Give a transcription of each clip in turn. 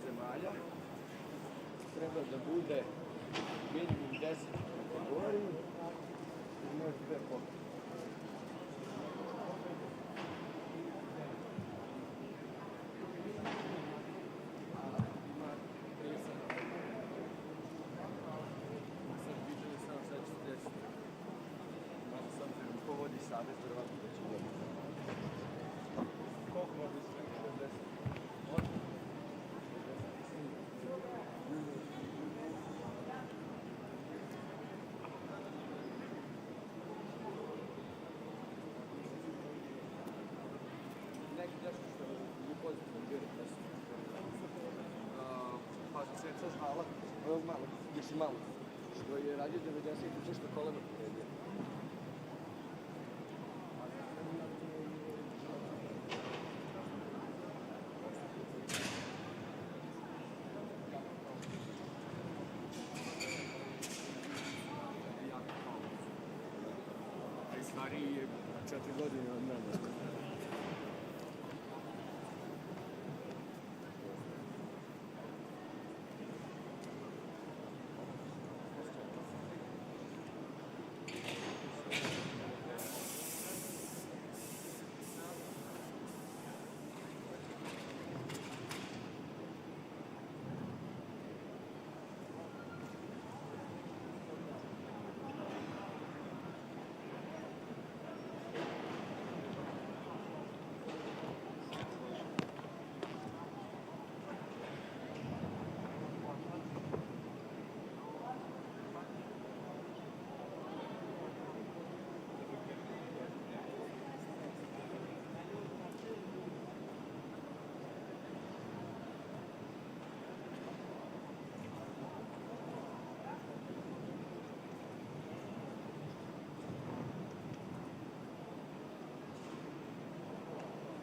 zemalja treba da bude minimum 10 kategoriji i još 2 pokrije. Povodi savjet, verovatno da će dobiti. Koliko može se 60? Može? Neki nešto što je pozitivno bilo, pa se saznala, ovog malog, gdje si malo, što je radio 90 i što koleno poredio. Stariji je 4 godine od mene.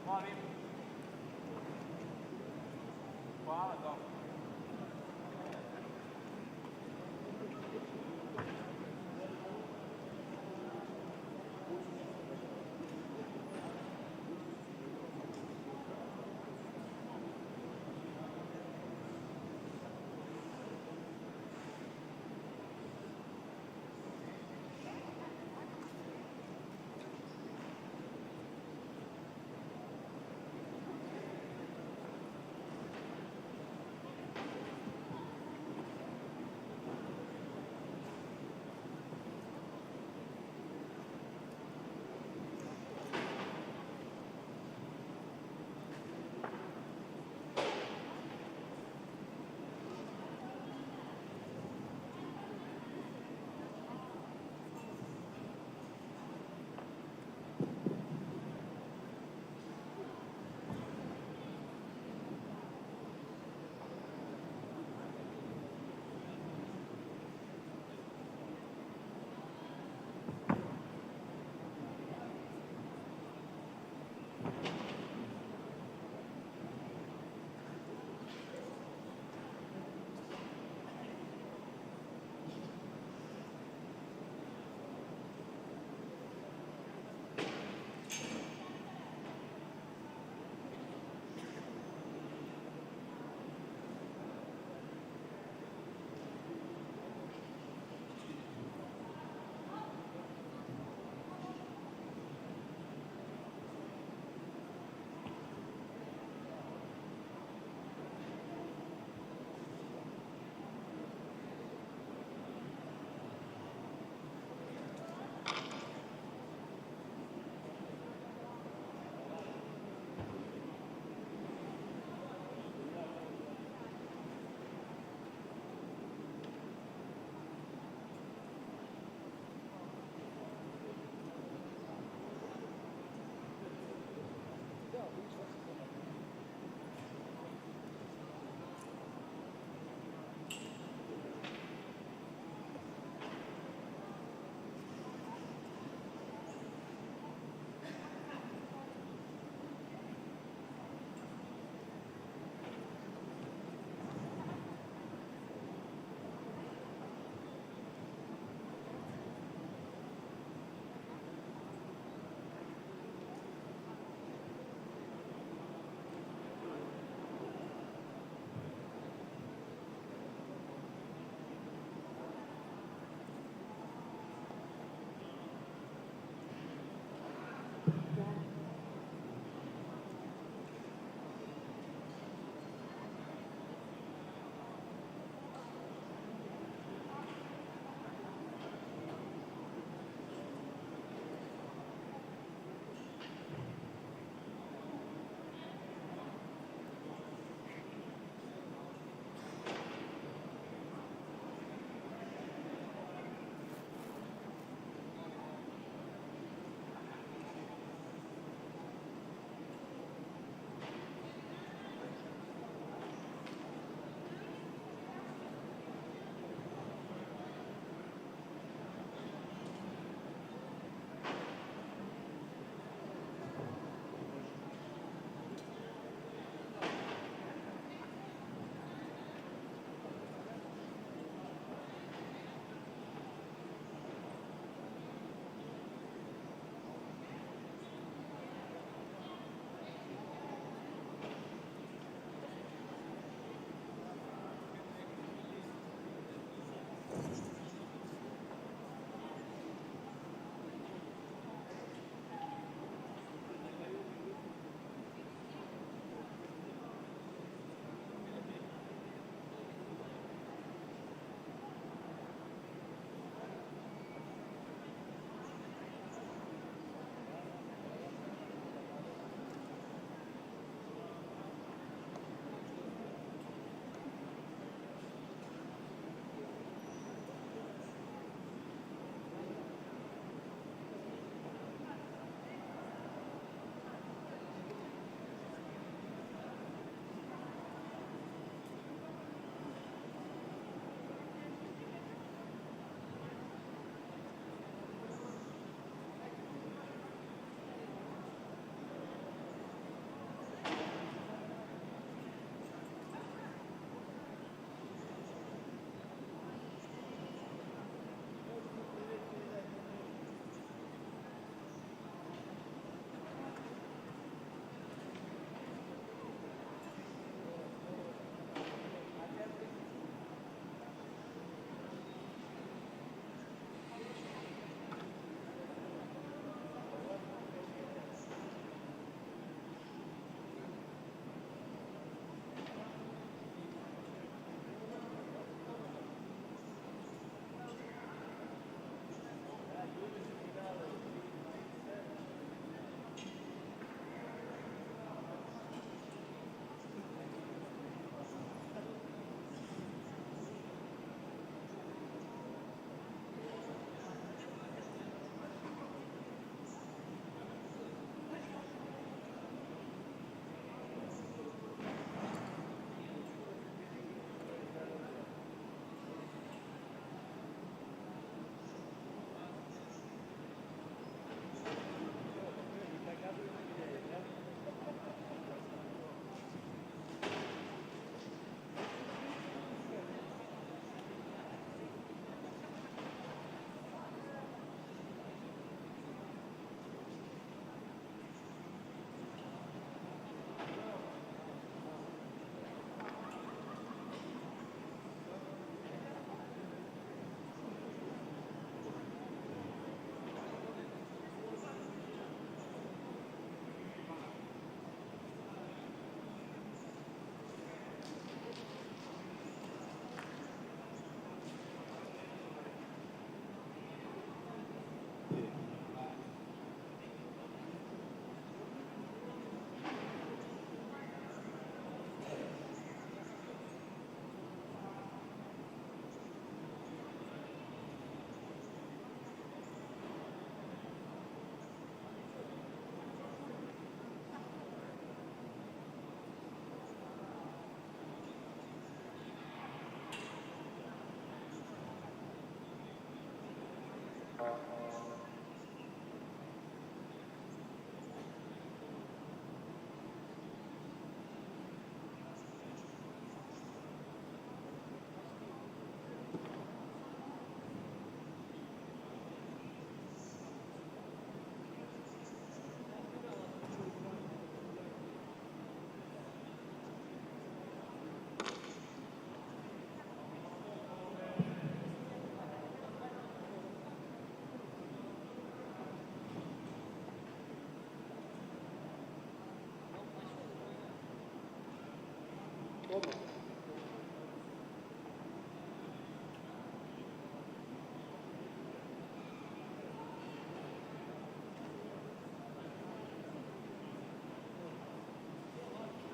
Molim. Hvala, dobro.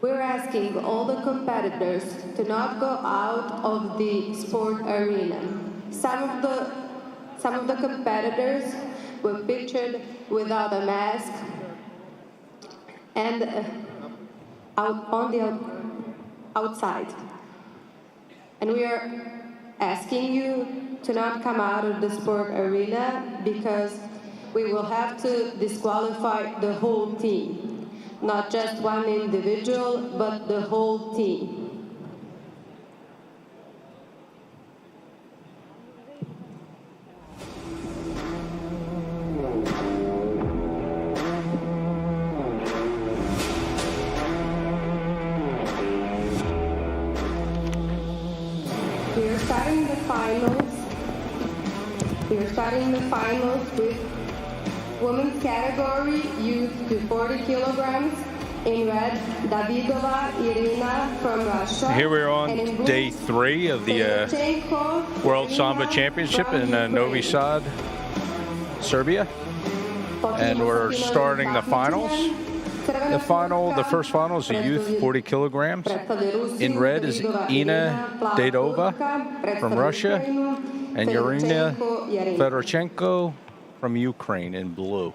We're asking all the competitors to not go out of the sport arena. Some of the competitors were pictured without a mask and outside. And we are asking you to not come out of the sport arena because we will have to disqualify the whole team. Not just one individual, but the whole team. We are starting the finals. We are starting the finals with women's category used to 40 kilograms. In red, Davidova Irina from Russia. Here we're on day 3 of the World Sambo Championship in Novi Sad, Serbia. And we're starting the finals. The first final is a youth 40 kilograms. In red is Ina Dadova from Russia and Irina Fedorchenko from Ukraine in blue.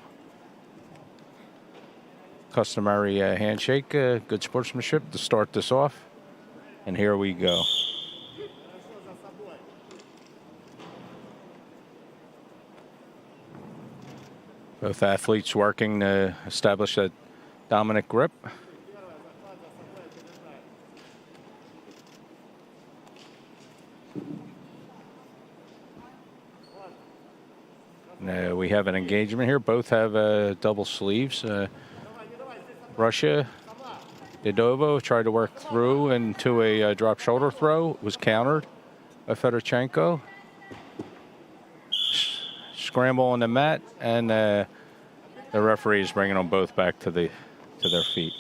Customary handshake, good sportsmanship to start this off. And here we go. Both athletes working to establish that dominant grip. We have an engagement here. Both have double sleeves. Russia, Dadova tried to work through into a drop shoulder throw. It was countered by Fedorchenko. Scramble on the mat, and the referee is bringing them both back to their feet.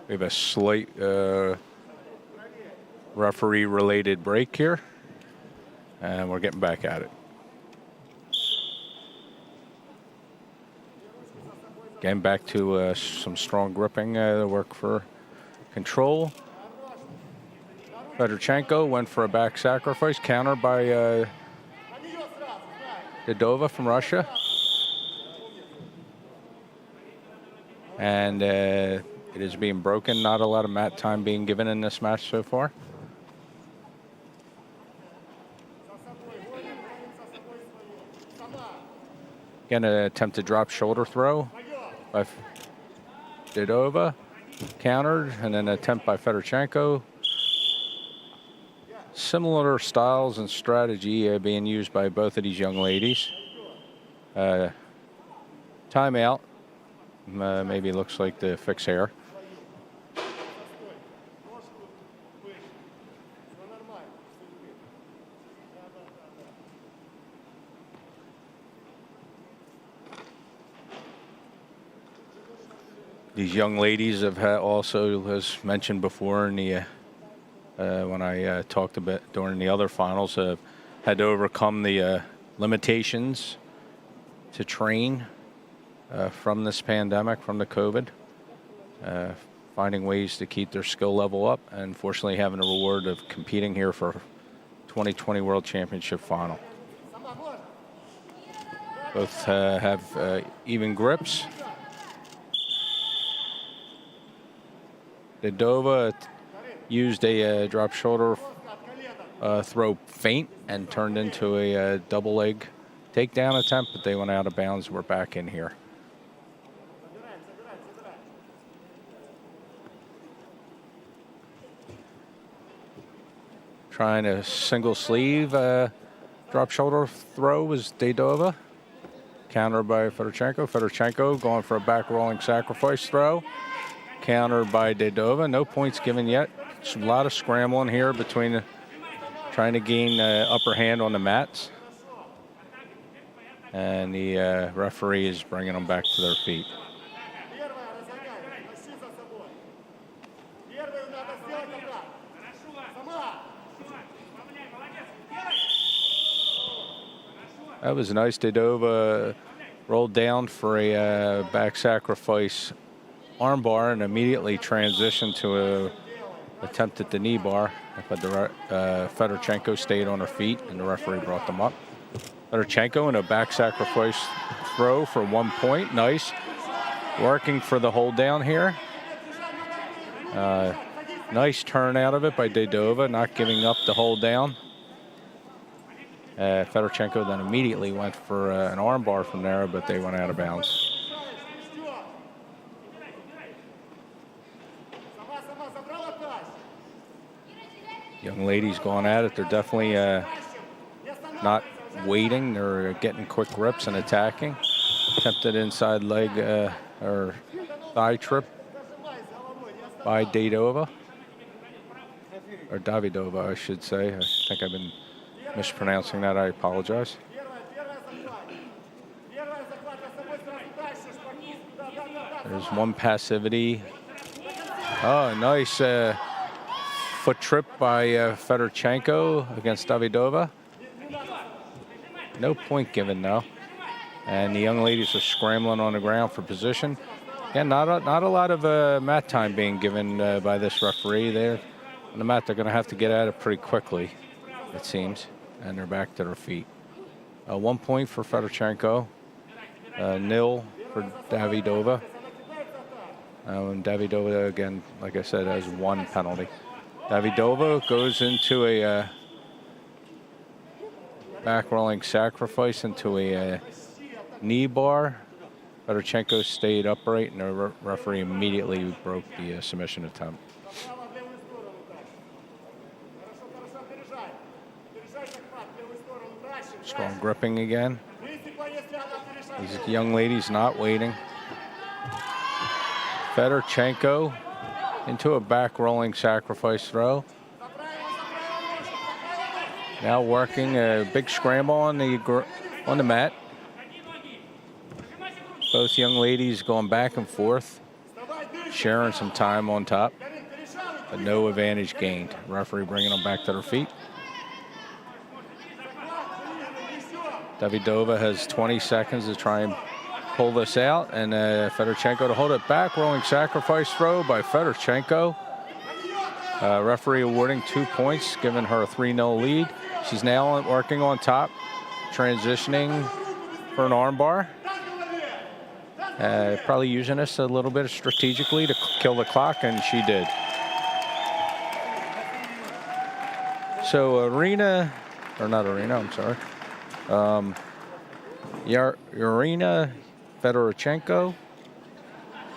We have a slight referee-related break here, and we're getting back at it. Again, back to some strong gripping, work for control. Fedorchenko went for a back sacrifice, countered by Dadova from Russia. And it is being broken. Not a lot of mat time being given in this match so far. Again, an attempted drop shoulder throw by Dadova, countered, and then an attempt by Fedorchenko. Similar styles and strategy being used by both of these young ladies. Timeout. Maybe looks like the fix hair. These young ladies have also, as mentioned before in the when I talked a bit during the other finals, had to overcome the limitations to train from this pandemic, from the COVID, finding ways to keep their skill level up, and fortunately having the reward of competing here for 2020 World Championship final. Both have even grips. Dadova used a drop shoulder throw feint and turned into a double leg takedown attempt, but they went out of bounds. We're back in here. Trying a single sleeve drop shoulder throw was Dadova. Countered by Fedorchenko. Fedorchenko going for a back rolling sacrifice throw. Countered by Dadova. No points given yet. A lot of scrambling here between trying to gain upper hand on the mats. And the referee is bringing them back to their feet. That was nice. Dedova rolled down for a back sacrifice armbar and immediately transitioned to a attempt at the knee bar. But the Fedorchenko stayed on her feet, and the referee brought them up. Fedorchenko in a back sacrifice throw for 1 point. Nice. Working for the hold down here. Nice turn out of it by Dedova, not giving up the hold down. Fedorchenko then immediately went for an armbar from there, but they went out of bounds. Young ladies going at it. They're definitely not waiting. They're getting quick rips and attacking. Attempted inside leg or thigh trip by Dedova. Or Davidova, I should say. I think I've been mispronouncing that. I apologize. There's one passivity. Oh, nice foot trip by Fedorchenko against Davidova. No point given though. And the young ladies are scrambling on the ground for position. Again, not a lot of mat time being given by this referee. There on the mat, they're going to have to get at it pretty quickly, it seems. And they're back to their feet. 1 point for Fedorchenko. 0 for Davidova. And Davidova, again, like I said, has 1 penalty. Davidova goes into a back rolling sacrifice into a knee bar. Fedorchenko stayed upright, and the referee immediately broke the submission attempt. Strong gripping again. These young ladies not waiting. Fedorchenko into a back rolling sacrifice throw. Now working a big scramble on the mat. Both young ladies going back and forth, sharing some time on top, but no advantage gained. Referee bringing them back to their feet. Davidova has 20 seconds to try and pull this out, and Fedorchenko to hold it back. Rolling sacrifice throw by Fedorchenko. Referee awarding 2 points, giving her a 3-0 lead. She's now working on top, transitioning for an armbar. Probably using this a little bit strategically to kill the clock, and she did. So Yarina Fedorchenko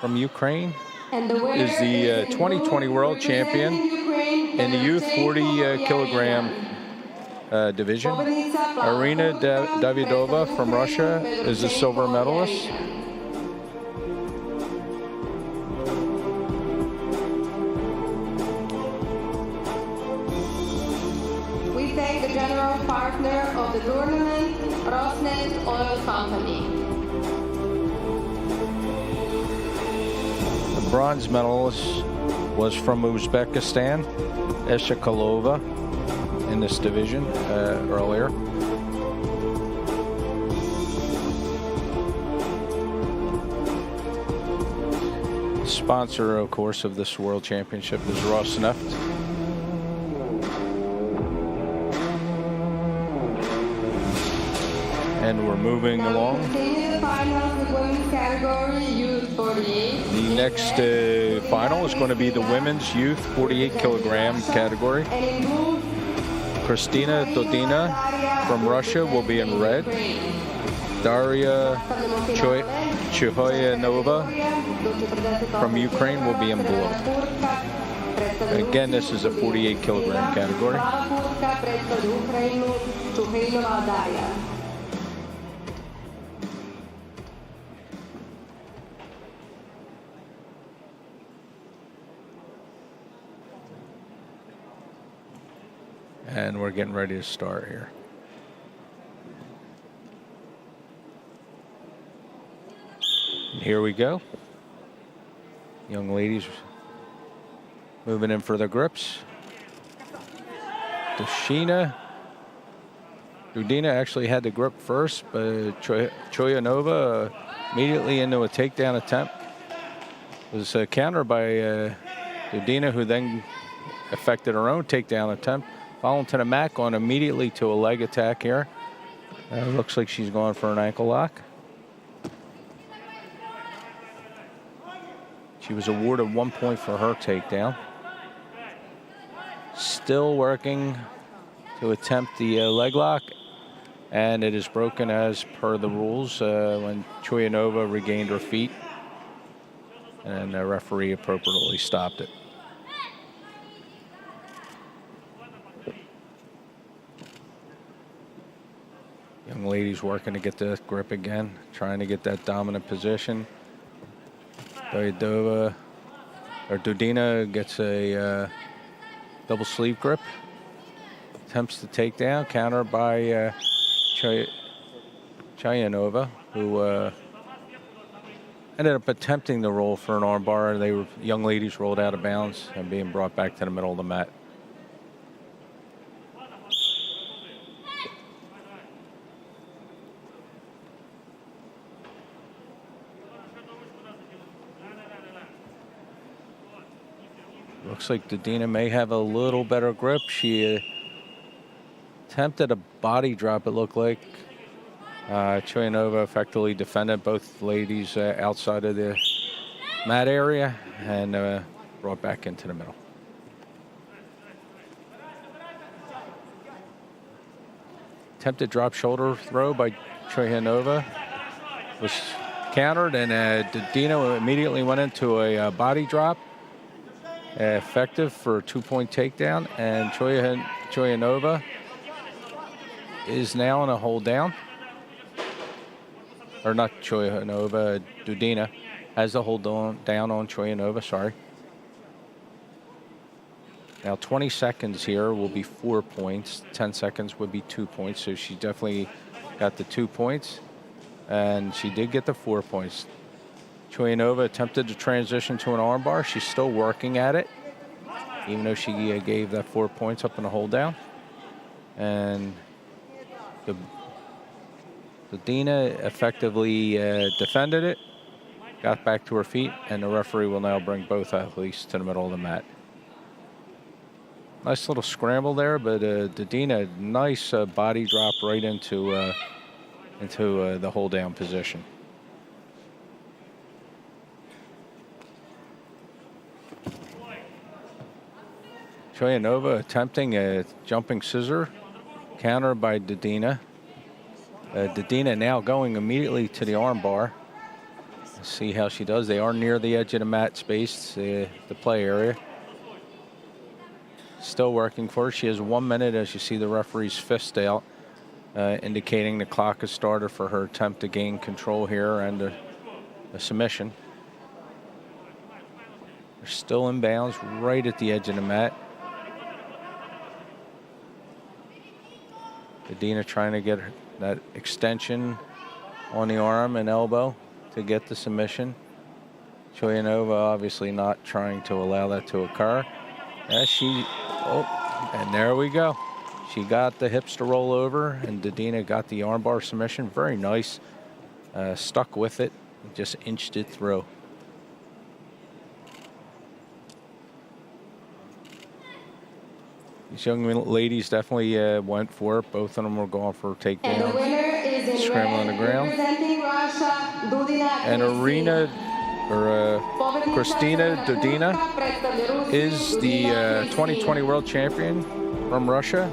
from Ukraine is the 2020 world champion in the youth 40 kilogram division. Irina Davidova from Russia is a silver medalist. We thank the general partner of the tournament, Rosneft Oil Company. The bronze medalist was from Uzbekistan, Eshakalova, in this division earlier. The sponsor, of course, of this world championship is Rosneft. And we're moving along. The next final is going to be the women's youth 48 kilogram category. Kristina Dodina from Russia will be in red. Daria Chuhoyanova from Ukraine will be in blue. Again, this is a 48 kilogram category. And we're getting ready to start here. And here we go. Young ladies moving in for their grips. Dudina actually had the grip first, but Choyanova immediately into a takedown attempt. It was a counter by Dudina, who then effected her own takedown attempt. Following to the mat, going immediately to a leg attack here. Looks like she's going for an ankle lock. She was awarded 1 point for her takedown. Still working to attempt the leg lock. And it is broken as per the rules when Choyanova regained her feet. And the referee appropriately stopped it. Young ladies working to get the grip again, trying to get that dominant position. Dudina gets a double sleeve grip. Attempts to take down, counter by Choyanova, who ended up attempting the roll for an armbar. Young ladies rolled out of bounds and being brought back to the middle of the mat. Looks like Dudina may have a little better grip. She attempted a body drop, it looked like. Choyanova effectively defended both ladies outside of the mat area and brought back into the middle. Attempted drop shoulder throw by Choyanova was countered, and Dudina immediately went into a body drop. Effective for a 2-point takedown, and Choyanova is now in a hold down. Or not Choyanova, Dudina has a hold down on Choyanova, sorry. Now 20 seconds here will be 4 points. 10 seconds would be 2 points, so she definitely got the 2 points. And she did get the 4 points. Choyanova attempted to transition to an armbar. She's still working at it, even though she gave that 4 points up in a hold down. And Dudina effectively defended it, got back to her feet, and the referee will now bring both athletes to the middle of the mat. Nice little scramble there, but Dudina, nice body drop right into the hold down position. Choyanova attempting a jumping scissor, counter by Dudina. Dudina now going immediately to the armbar. Let's see how she does. They are near the edge of the mat space, the play area. Still working for her. She has 1 minute as you see the referee's fist out, indicating the clock has started for her attempt to gain control here and a submission. They're still in bounds right at the edge of the mat. Dudina trying to get that extension on the arm and elbow to get the submission. Choyanova obviously not trying to allow that to occur. And there we go. She got the hips to roll over, and Dudina got the armbar submission. Very nice. Stuck with it, just inched it through. These young ladies definitely went for it. Both of them were going for takedowns. And the winner is in scrambling on the ground. Representing Russia, And Kristina Dudina is the 2020 world champion from Russia.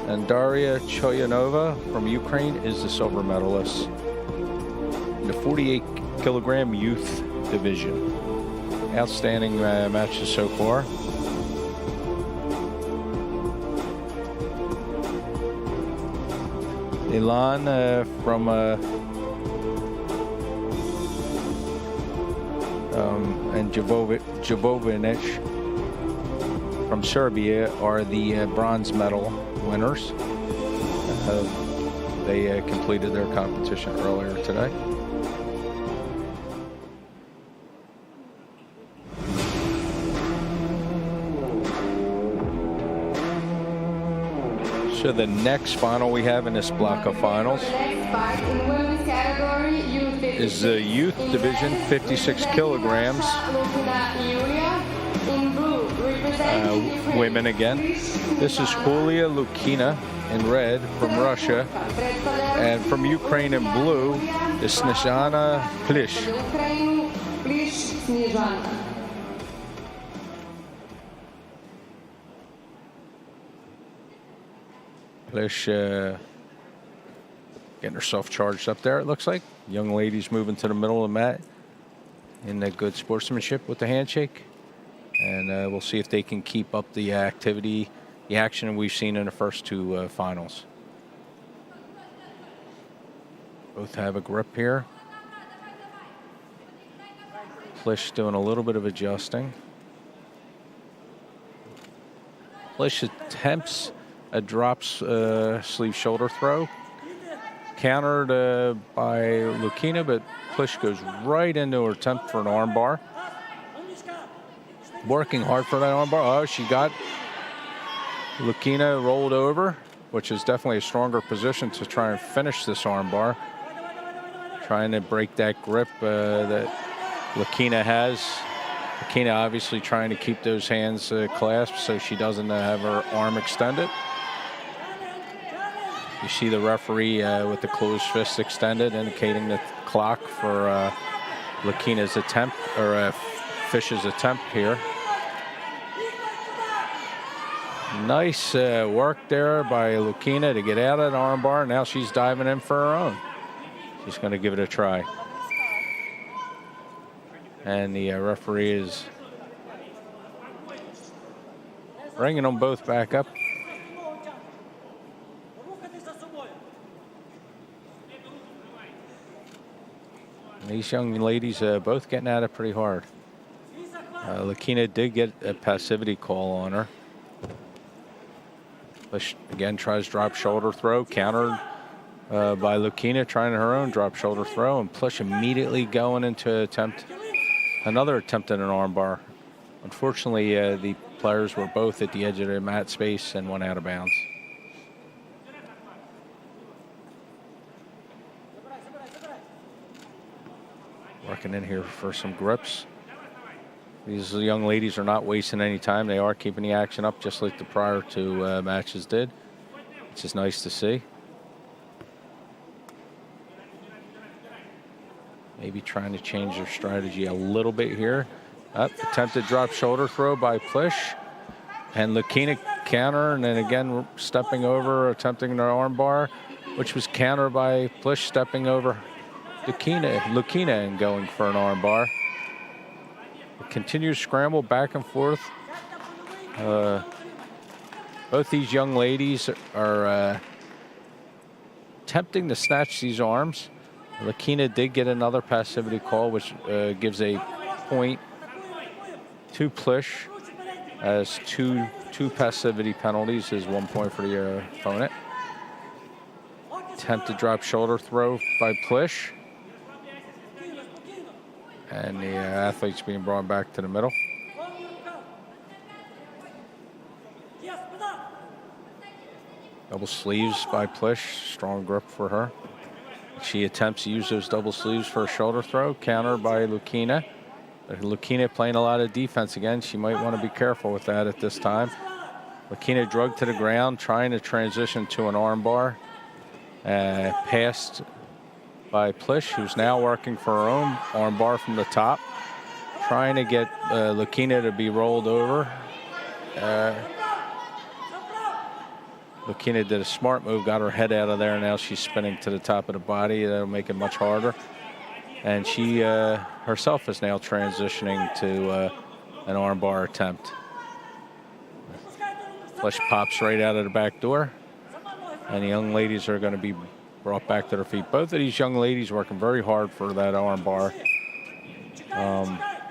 And Daria Choyanova from Ukraine is the silver medalist in the 48 kilogram youth division. Outstanding matches so far. Ilan from and Jovovinic from Serbia are the bronze medal winners. They completed their competition earlier today. So the next final we have in this block of finals is the youth division, 56 kilograms. Women again. This is Julia Lukina in red from Russia, and from Ukraine in blue is Snezhana Plish. Plish getting herself charged up there, it looks like. Young ladies moving to the middle of the mat in that good sportsmanship with the handshake. And we'll see if they can keep up the activity, the action we've seen in the first two finals. Both have a grip here. Plish doing a little bit of adjusting. Plish attempts a drop sleeve shoulder throw. Countered by Lukina, but Plish goes right into her attempt for an armbar. Working hard for that armbar. Oh, she got Lukina rolled over, which is definitely a stronger position to try and finish this armbar. Trying to break that grip that Lukina has. Lukina obviously trying to keep those hands clasped so she doesn't have her arm extended. You see the referee with the closed fist extended, indicating the clock for Lukina's attempt, or Fish's attempt here. Nice work there by Lukina to get out of the armbar. Now she's diving in for her own. She's going to give it a try. And the referee is bringing them both back up. And these young ladies both getting at it pretty hard. Lukina did get a passivity call on her. Plish again tries drop shoulder throw, countered by Lukina trying her own drop shoulder throw, and Plish immediately going into another attempt at an armbar. Unfortunately, the players were both at the edge of their mat space and went out of bounds. Working in here for some grips. These young ladies are not wasting any time. They are keeping the action up just like the prior two matches did, which is nice to see. Maybe trying to change their strategy a little bit here. Attempted drop shoulder throw by Plish. And Lukina counter, and then again stepping over, attempting an armbar, which was countered by Plish stepping over Lukina and going for an armbar. Continues scramble back and forth. Both these young ladies are attempting to snatch these arms. Lukina did get another passivity call, which gives a point to Plish, as two passivity penalties is 1 point for the opponent. Attempted drop shoulder throw by Plish. And the athletes being brought back to the middle. Double sleeves by Plish, strong grip for her. She attempts to use those double sleeves for a shoulder throw, countered by Lukina. Lukina playing a lot of defense again. She might want to be careful with that at this time. Lukina drugged to the ground, trying to transition to an armbar. Passed by Plish, who's now working for her own armbar from the top, trying to get Lukina to be rolled over. Lukina did a smart move, got her head out of there, and now she's spinning to the top of the body. That'll make it much harder. And she herself is now transitioning to an armbar attempt. Plish pops right out of the back door, and the young ladies are going to be brought back to their feet. Both of these young ladies working very hard for that armbar.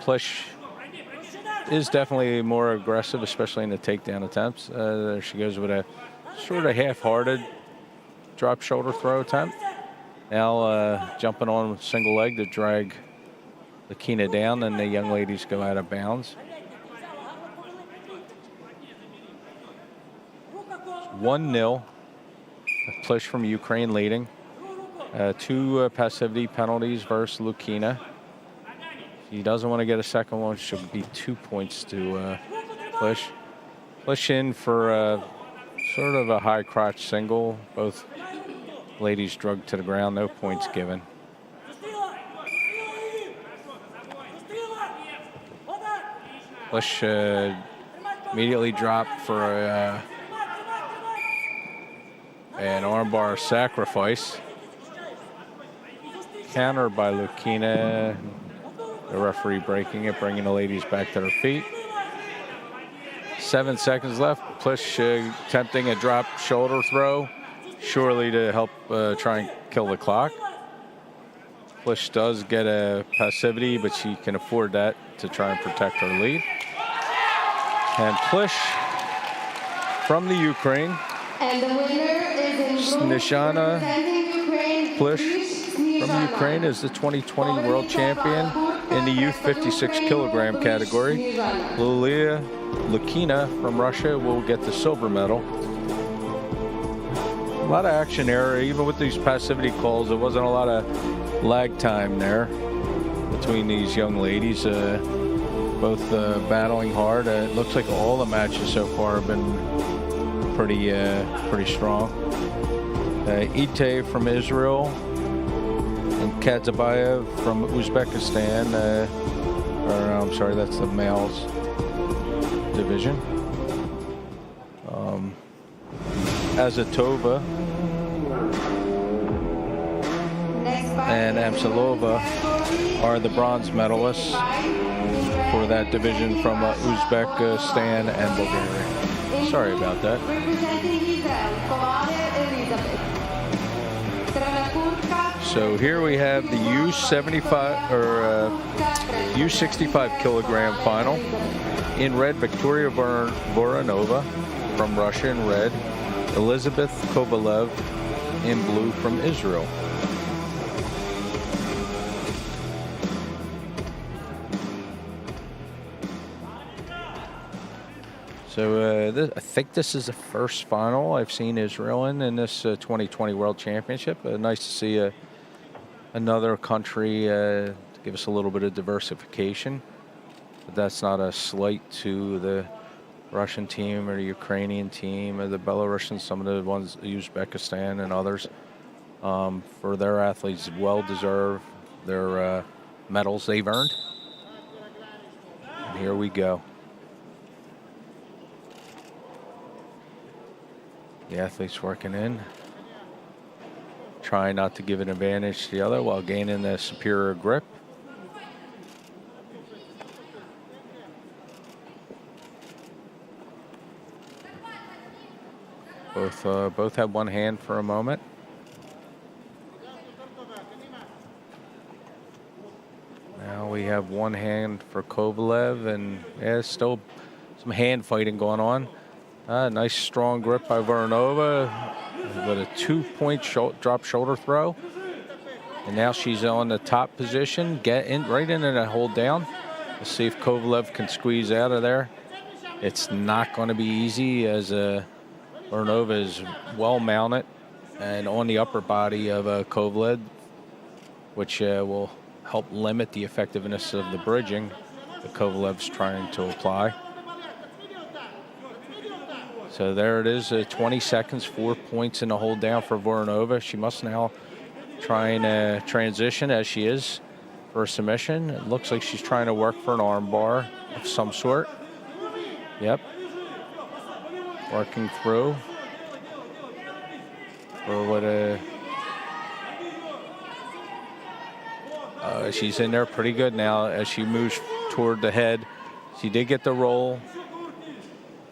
Plish is definitely more aggressive, especially in the takedown attempts. There she goes with a sort of half-hearted drop shoulder throw attempt. Now jumping on with single leg to drag Lakina down, and the young ladies go out of bounds. 1-0. A push from Ukraine leading. 2 passivity penalties versus Lakina. He doesn't want to get a second one. Should be 2 points to push. Push in for sort of a high crotch single. Both ladies drugged to the ground. No points given. Push immediately dropped for an armbar sacrifice. Countered by Lakina. The referee breaking it, bringing the ladies back to their feet. 7 seconds left. Push attempting a drop shoulder throw, surely to help try and kill the clock. Push does get a passivity, but she can afford that to try and protect her lead. And Push from the Ukraine. And the winner is in Snishana Ukraine. Push from Ukraine is the 2020 world champion in the youth 56 kilogram category. Lilia Lakina from Russia will get the silver medal. A lot of action there, even with these passivity calls. There wasn't a lot of lag time there between these young ladies. Both battling hard. It looks like all the matches so far have been pretty strong. Ite from Israel and Kadzabayev from Uzbekistan. I'm sorry, that's the males division. Azatova and Amsalova are the bronze medalists for that division from Uzbekistan and Bulgaria. Sorry about that. So here we have the U75 or U65 kilogram final. In red, Victoria Voronova from Russia in red. Elizabeth Kovalev in blue from Israel. So I think this is the first final I've seen Israel in this 2020 World Championship. Nice to see another country to give us a little bit of diversification. But that's not a slight to the Russian team or the Ukrainian team or the Belarusians, some of the ones, Uzbekistan and others. For their athletes, well deserved their medals they've earned. And here we go. The athletes working in, trying not to give an advantage to the other while gaining the superior grip. Both have one hand for a moment. Now we have one hand for Kovalev, and still some hand fighting going on. Nice strong grip by Voronova with a 2-point drop shoulder throw. And now she's on the top position, right in and hold down. Let's see if Kovalev can squeeze out of there. It's not going to be easy, as Voronova is well mounted and on the upper body of Kovalev, which will help limit the effectiveness of the bridging that Kovalev's trying to apply. So there it is, 20 seconds, 4 points in the hold down for Voronova. She must now try and transition, as she is, for a submission. It looks like she's trying to work for an arm bar of some sort. Yep. Working through. For what she's in there pretty good now as she moves toward the head. She did get the roll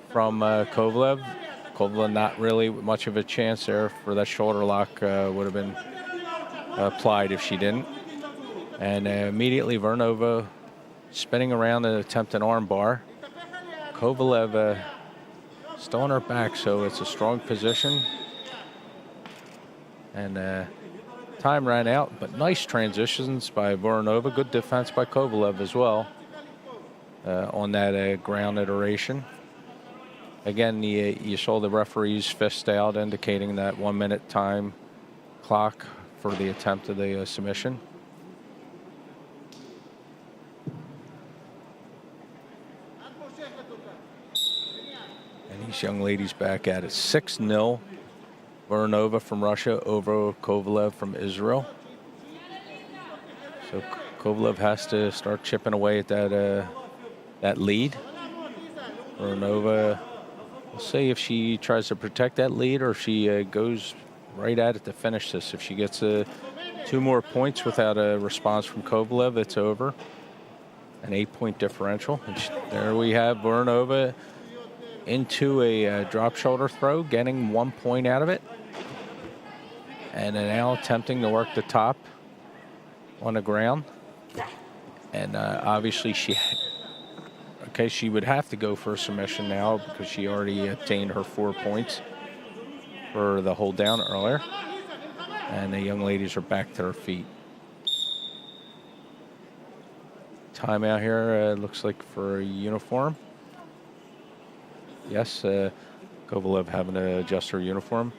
from Kovalev. Kovalev not really much of a chance there, for that shoulder lock would have been applied if she didn't. And immediately Voronova spinning around to attempt an arm bar. Kovalev still on her back, so it's a strong position. And time ran out, but nice transitions by Voronova. Good defense by Kovalev as well on that ground iteration. Again, you saw the referee's fist out, indicating that 1 minute time clock for the attempt of the submission. And these young ladies back at it. 6-0. Voronova from Russia over Kovalev from Israel. So Kovalev has to start chipping away at that lead. Voronova, we'll see if she tries to protect that lead or if she goes right at it to finish this. If she gets 2 more points without a response from Kovalev, it's over. An 8-point differential. And there we have Voronova into a drop shoulder throw, getting 1 point out of it. And now attempting to work the top on the ground. And obviously she would have to go for a submission now because she already obtained her 4 points for the hold down earlier. And the young ladies are back to their feet. Timeout here, looks like for a uniform. Yes, Kovalev having to adjust her uniform.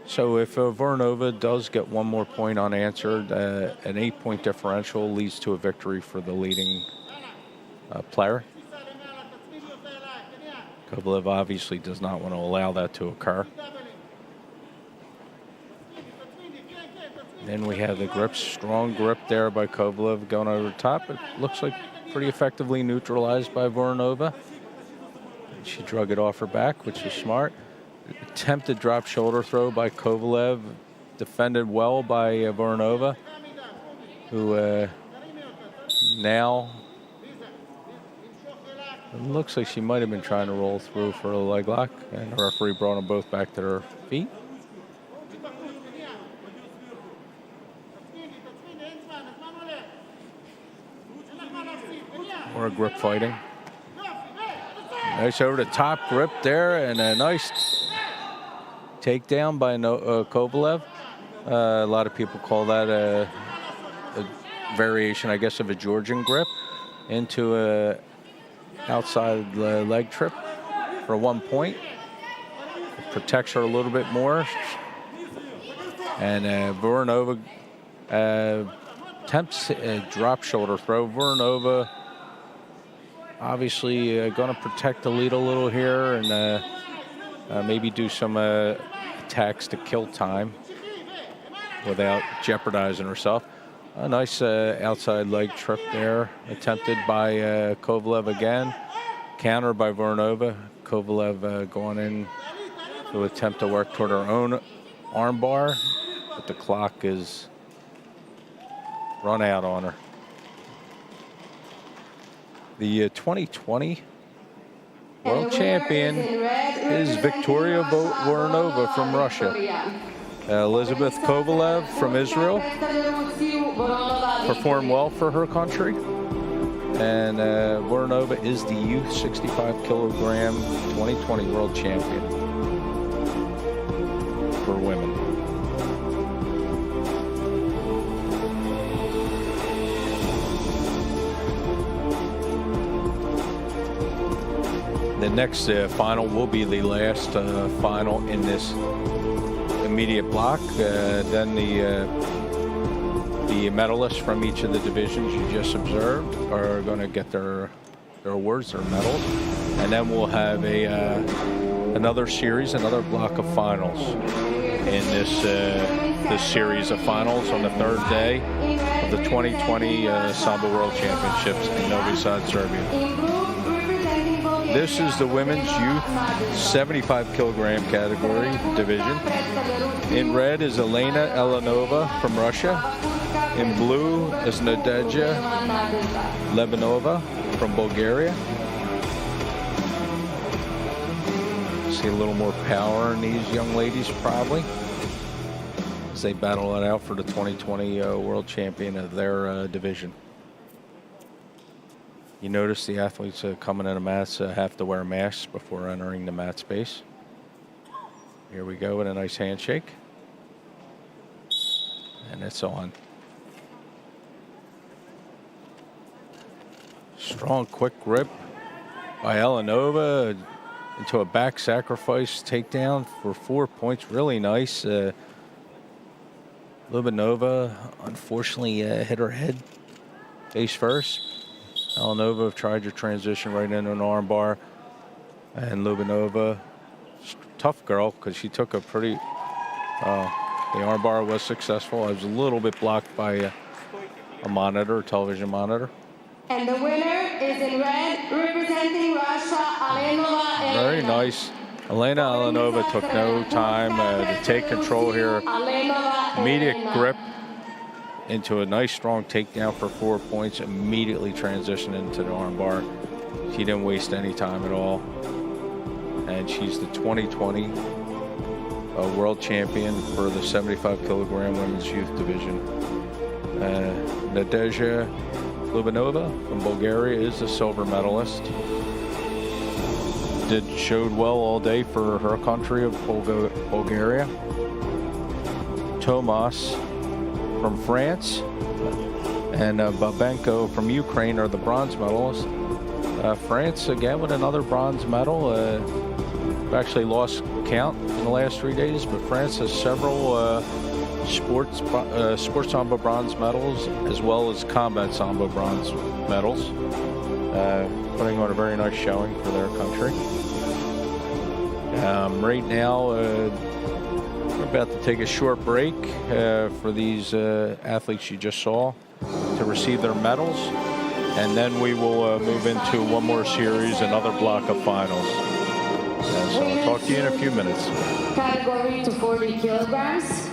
So if Voronova does get 1 more point unanswered, an 8-point differential leads to a victory for the leading player. Kovalev obviously does not want to allow that to occur. Then we have the grips. Strong grip there by Kovalev going over the top. It looks like pretty effectively neutralized by Voronova. She drug it off her back, which is smart. Attempted drop shoulder throw by Kovalev. Defended well by Voronova, who now it looks like she might have been trying to roll through for a leg lock, and the referee brought them both back to their feet. More grip fighting. Nice over the top grip there, and a nice takedown by Kovalev. A lot of people call that a variation, I guess, of a Georgian grip into a outside leg trip for 1 point. It protects her a little bit more. And Voronova attempts a drop shoulder throw. Voronova obviously going to protect the lead a little here and maybe do some attacks to kill time without jeopardizing herself. A nice outside leg trip there attempted by Kovalev again. Counter by Voronova. Kovalev going in to attempt to work toward her own armbar, but the clock is run out on her. The 2020 world champion is Victoria Voronova from Russia. Elizabeth Kovalev from Israel performed well for her country. And Voronova is the youth 65 kilogram 2020 world champion for women. The next final will be the last final in this immediate block. Then the medalists from each of the divisions you just observed are going to get their awards, their medals, and then we'll have another series, another block of finals in this series of finals on the third day of the 2020 Sambo World Championships in Novi Sad, Serbia. This is the women's youth 75 kilogram category division. In red is Elena Elanova from Russia. In blue is Nadezhda Lebanova from Bulgaria. See a little more power in these young ladies probably as they battle it out for the 2020 world champion of their division. You notice the athletes coming in the mats have to wear masks before entering the mat space. Here we go with a nice handshake. And it's on. Strong, quick grip by Elanova into a back sacrifice takedown for 4 points. Really nice. Ljubanova unfortunately hit her head face first. Elanova tried to transition right into an armbar. And Ljubanova, tough girl, because she took a pretty... the armbar was successful. It was a little bit blocked by a monitor, a television monitor. And the winner is in red, representing Russia, Alenova Elena. Very nice. Elena Alenova took no time to take control here. Immediate grip into a nice strong takedown for 4 points. Immediately transitioned into the armbar. She didn't waste any time at all. And she's the 2020 world champion for the 75 kilogram women's youth division. Nadezhda Ljubanova from Bulgaria is the silver medalist. Showed well all day for her country of Bulgaria. Tomas from France and Babenko from Ukraine are the bronze medalists. France again with another bronze medal. We've actually lost count in the last 3 days, but France has several sports sambo bronze medals as well as combat sambo bronze medals, putting on a very nice showing for their country. Right now, we're about to take a short break for these athletes you just saw to receive their medals, and then we will move into one more series, another block of finals. So I'll talk to you in a few minutes. Category to 40 kilograms.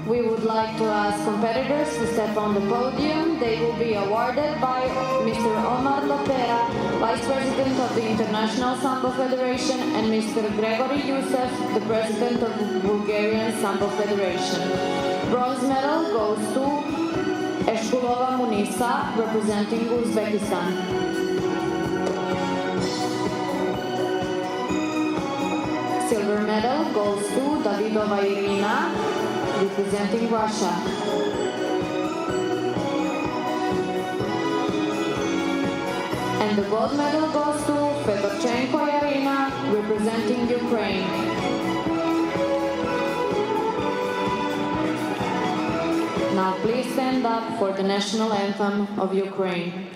We would like to ask competitors to step on the podium. They will be awarded by Mr. Omar Lopera, Vice President of the International Sambo Federation, and Mr. Gregory Youssef, the President of the Bulgarian Sambo Federation. Bronze medal goes to Eshkulova Munisa, representing Uzbekistan. Silver medal goes to Davidova Irina, representing Russia. And the gold medal goes to Fedorchenko Yarina, representing Ukraine. Now please stand up for the national anthem of Ukraine.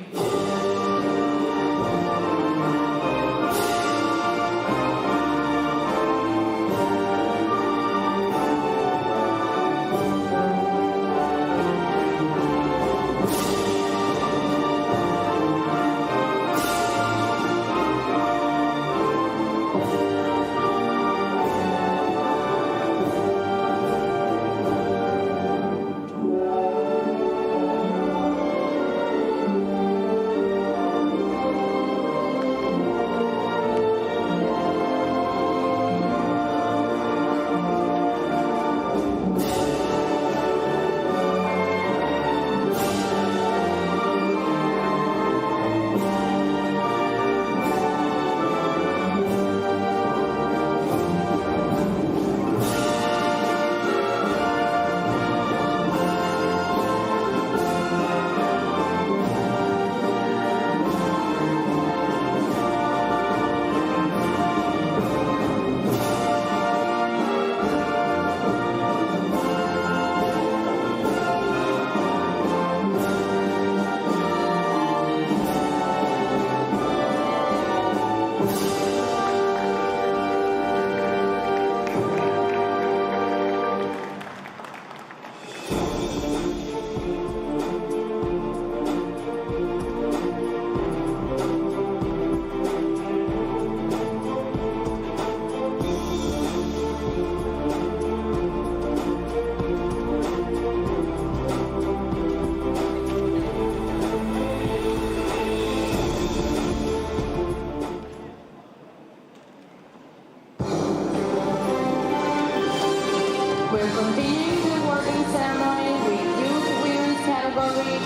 category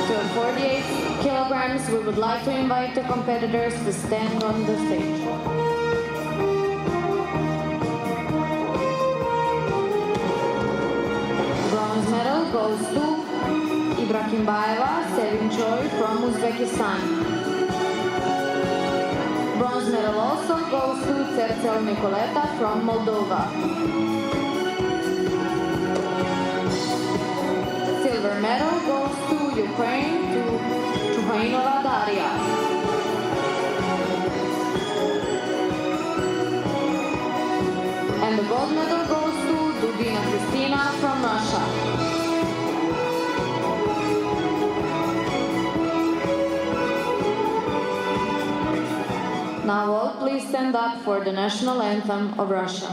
to 48 kilograms, we would like to invite the competitors to stand on the stage. Bronze medal goes to Ibrahimbayeva Sevinchoy from Uzbekistan. Bronze medal also goes to Cercel Nicoleta from Moldova. Silver medal goes to Ukraine, to Chuhainova Daria. And the gold medal goes to Dudina Kristina from Russia. Now all please stand up for the national anthem of Russia.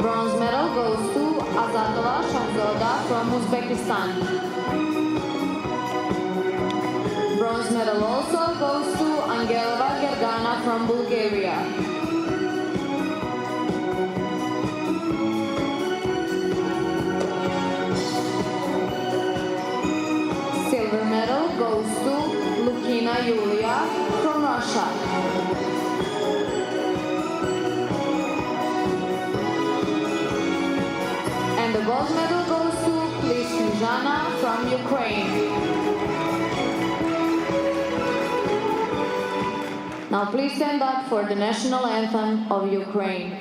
Bronze medal goes to Azatova Shahzoda from Uzbekistan. Bronze medal also goes to Angelova Gergana from Bulgaria. Silver medal goes to Lukina Yulia from Russia. And the gold medal goes to Plisnizhana from Ukraine. Now please stand up for the national anthem of Ukraine.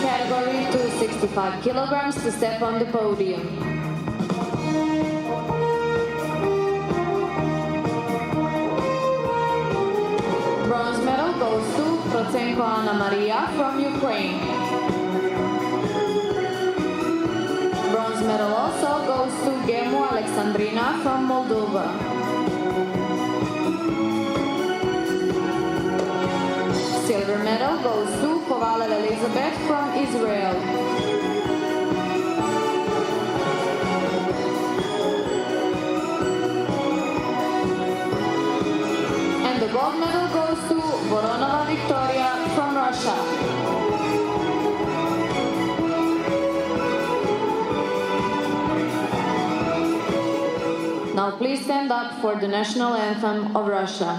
category to 65 kilograms to step on the podium. Bronze medal goes to Prochenko Anna Maria from Ukraine. Bronze medal also goes to Gemu Alexandrina from Moldova. Silver medal goes to Kovalel Elizabeth from Israel. And the gold medal goes to Voronova Victoria from Russia. Now please stand up for the national anthem of Russia.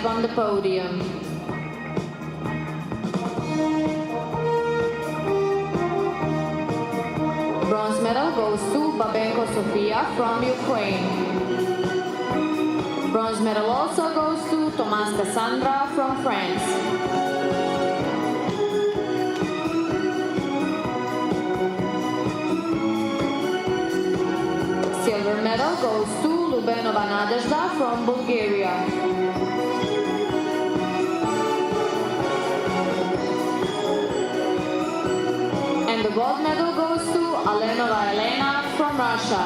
On the podium. Bronze medal goes to Babenko Sofia from Ukraine. Bronze medal also goes to Tomas Cassandra from France. Silver medal goes to Lubenova Nadezhda from Bulgaria. And the gold medal goes to Alenova Elena from Russia.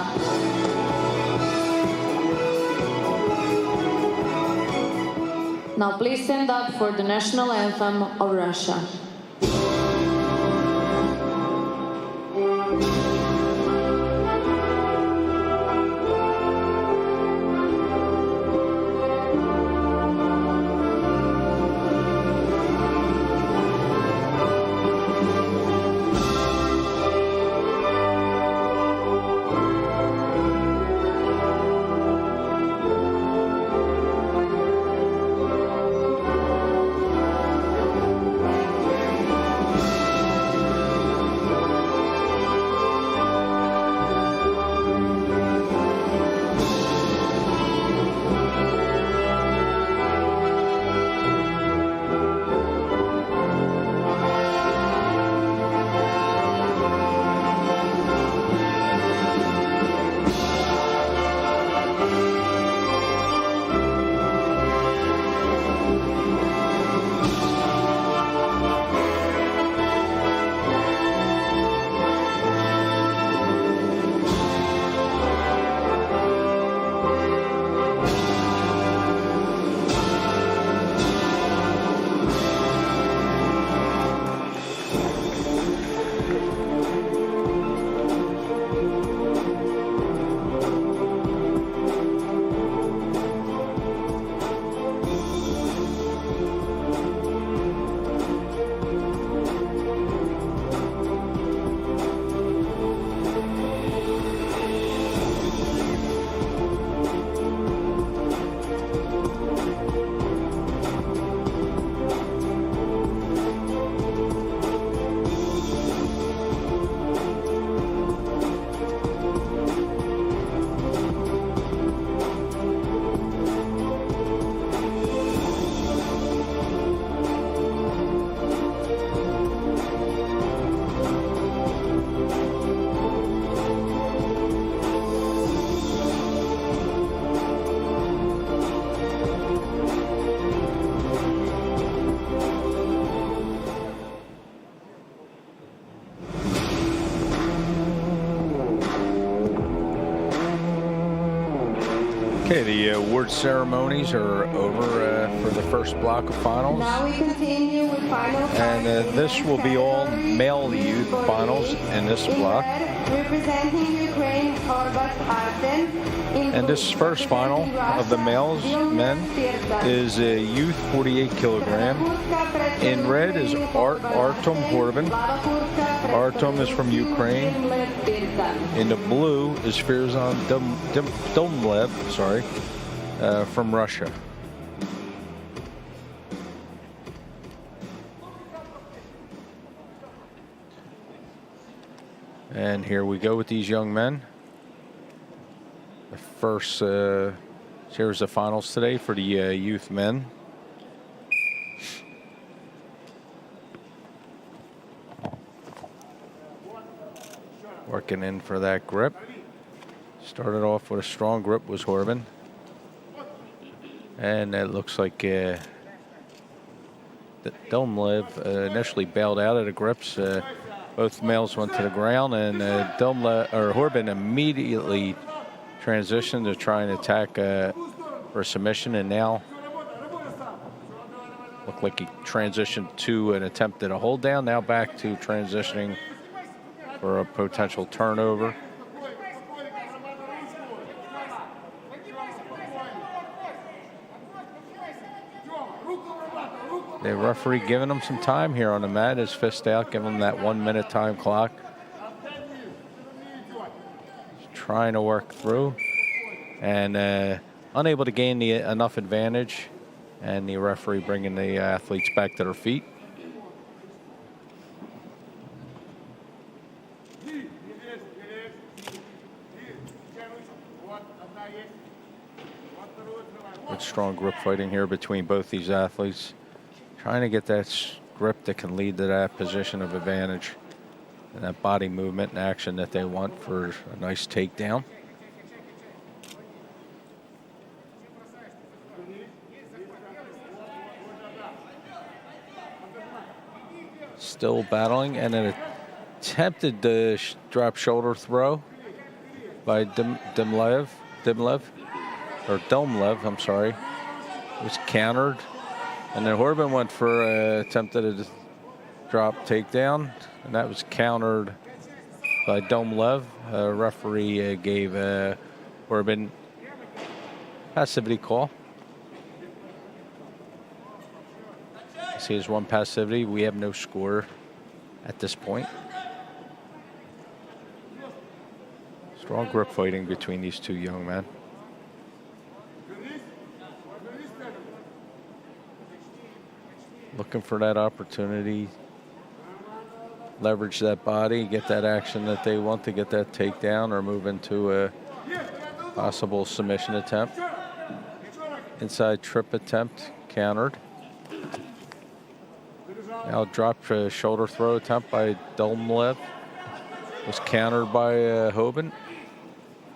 Now please stand up for the national anthem of Russia. Okay, the award ceremonies are over for the first block of finals. Now we continue with final. And this will be all male youth finals in this block. Representing Ukraine, Orbat Arden. And this first final of the males, men, is a youth 48 kilogram. In red is Artem Horban. Artem is from Ukraine. In the blue is Ferzan Domlev, from Russia. And here we go with these young men. The first series of finals today for the youth men. Working in for that grip. Started off with a strong grip was Horban. And it looks like Domlev initially bailed out of the grips. Both males went to the ground, and Horban immediately transitioned to try and attack for a submission, and now looked like he transitioned to an attempt at a hold down. Now back to transitioning for a potential turnover. The referee giving him some time here on the mat, his fist out, giving him that 1 minute time clock. He's trying to work through and unable to gain enough advantage, and the referee bringing the athletes back to their feet. Good strong grip fighting here between both these athletes. Trying to get that grip that can lead to that position of advantage and that body movement and action that they want for a nice takedown. Still battling, and an attempted drop shoulder throw by Domlev, I'm sorry. It was countered. And then Horban went for attempted a drop takedown, and that was countered by Domlev. Referee gave Horban passivity call. See, there's one passivity. We have no score at this point. Strong grip fighting between these two young men. Looking for that opportunity, leverage that body, get that action that they want to get that takedown or move into a possible submission attempt. Inside trip attempt, countered. Now drop shoulder throw attempt by Domlev. Was countered by Horban,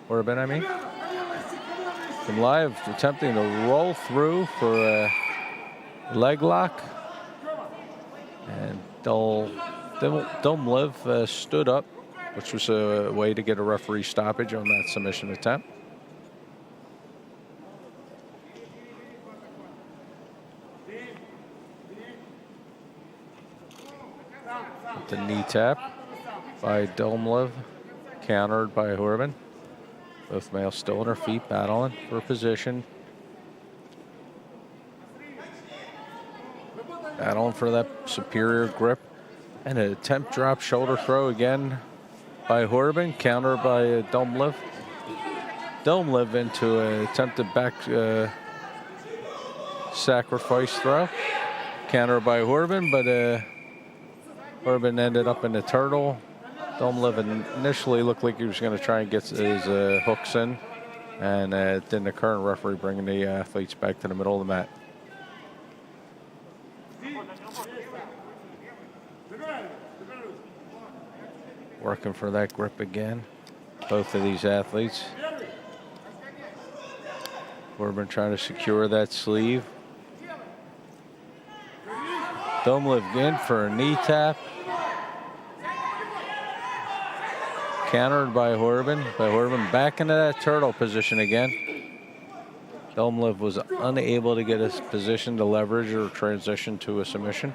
I mean. Domlev attempting to roll through for a leg lock. And Domlev stood up, which was a way to get a referee stoppage on that submission attempt. The knee tap by Domlev, countered by Horban. Both males still on their feet, battling for position. Battling for that superior grip. And an attempt drop shoulder throw again by Horban, countered by Domlev. Domlev into an attempted back sacrifice throw. Countered by Horban, but Horban ended up in the turtle. Domlev initially looked like he was going to try and get his hooks in, and it didn't occur, and referee bringing the athletes back to the middle of the mat. Working for that grip again, both of these athletes. Horban trying to secure that sleeve. Domlev in for a knee tap. Countered by Horban back into that turtle position again. Domlev was unable to get his position to leverage or transition to a submission.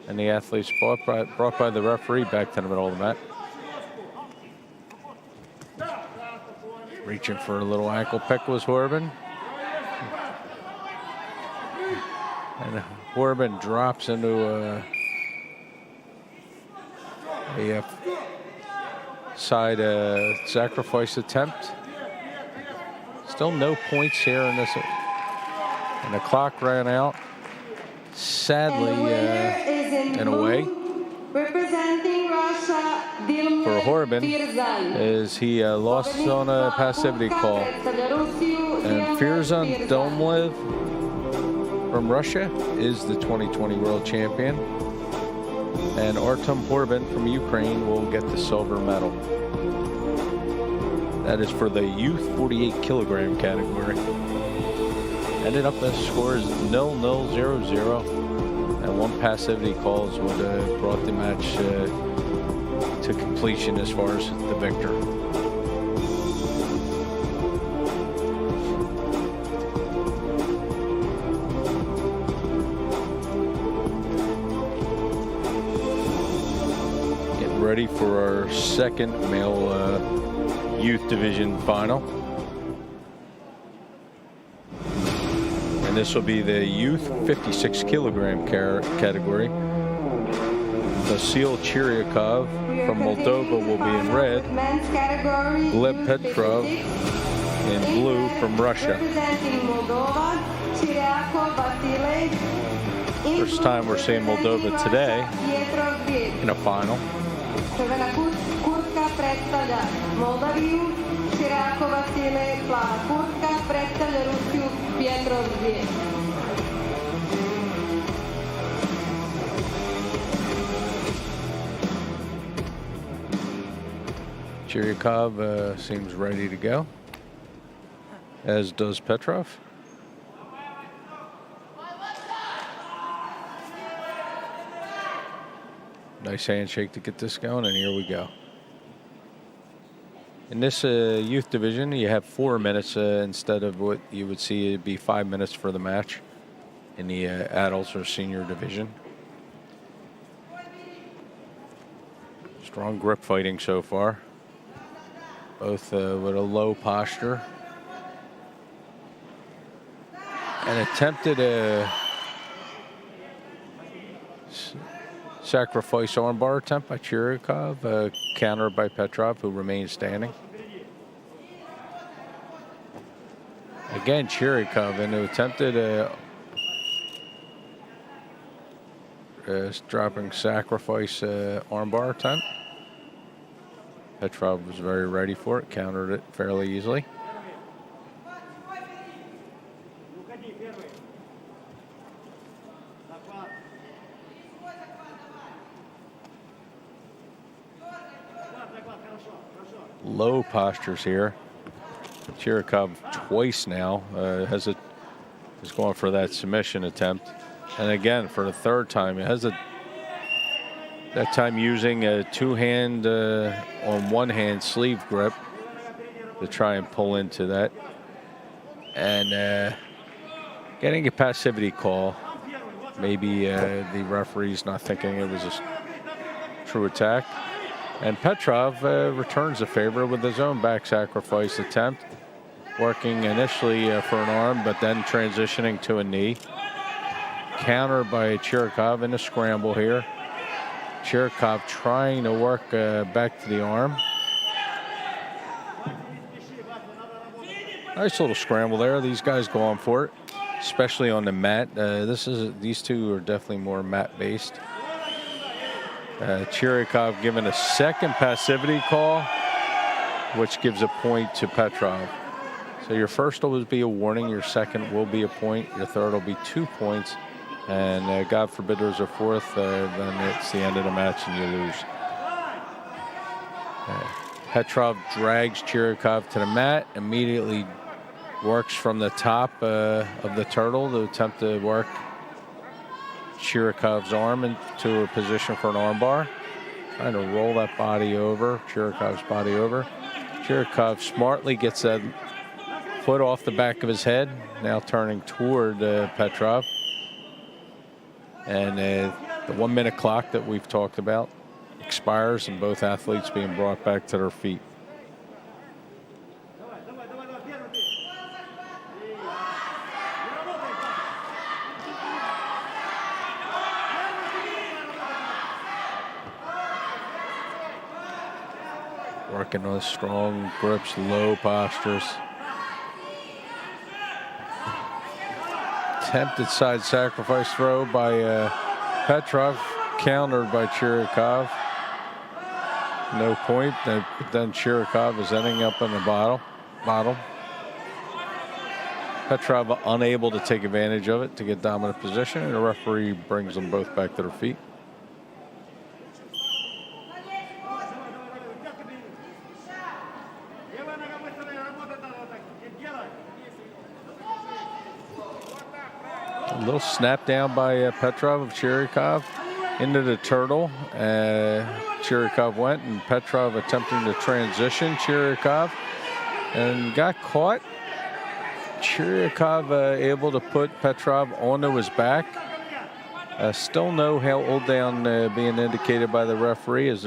And the athlete's brought by the referee back to the middle of the mat. Reaching for a little ankle pick was Horban. And Horban drops into a side sacrifice attempt. Still no points here in this. And the clock ran out. Sadly, in a way, representing Russia, for Horban, is he lost on a passivity call. And Firzan Domlev from Russia is the 2020 world champion. And Artem Horban from Ukraine will get the silver medal. That is for the youth 48 kilogram category. Ended up the score is 0-0, 0-0. And one passivity calls would have brought the match to completion as far as the victor. Getting ready for our second male youth division final. And this will be the youth 56 kilogram category. Vasil Chiryakov from Moldova will be in red. Gleb Petrov in blue from Russia. First time we're seeing Moldova today in a final. Chiryakov seems ready to go, as does Petrov. Nice handshake to get this going, and here we go. In this youth division, you have 4 minutes instead of what you would see it'd be 5 minutes for the match in the adults or senior division. Strong grip fighting so far. Both with a low posture. An attempted sacrifice armbar attempt by Chiryakov, countered by Petrov, who remains standing. Again, Chiryakov in an attempted dropping sacrifice armbar attempt. Petrov was very ready for it, countered it fairly easily. Low postures here. Chiryakov twice now is going for that submission attempt, and again for the third time it has that time using a two-hand on one-hand sleeve grip to try and pull into that, and getting a passivity call. Maybe the referee's not thinking it was a true attack. And Petrov returns the favor with his own back sacrifice attempt, working initially for an arm, but then transitioning to a knee. Counter by Chiryakov in a scramble here. Chiryakov trying to work back to the arm. Nice little scramble there. These guys go on for it, especially on the mat. These two are definitely more mat-based. Chiryakov given a second passivity call, which gives a point to Petrov. So your first will be a warning, your second will be a point, your third will be 2 points, and God forbid there's a fourth, then it's the end of the match and you lose. Petrov drags Chiryakov to the mat, immediately works from the top of the turtle to attempt to work Chirikov's arm into a position for an armbar. Trying to roll that body over, Chirikov's body over. Chirikov smartly gets that foot off the back of his head, now turning toward Petrov. And the 1 minute clock that we've talked about expires, and both athletes being brought back to their feet. Working on strong grips, low postures. Attempted side sacrifice throw by Petrov, countered by Chirikov. No point. Then Chirikov is ending up in the bottom. Petrov unable to take advantage of it to get dominant position, and the referee brings them both back to their feet. A little snap down by Petrov of Chirikov into the turtle. Chirikov went, and Petrov attempting to transition Chirikov and got caught. Chirikov able to put Petrov onto his back. Still no hold down being indicated by the referee, as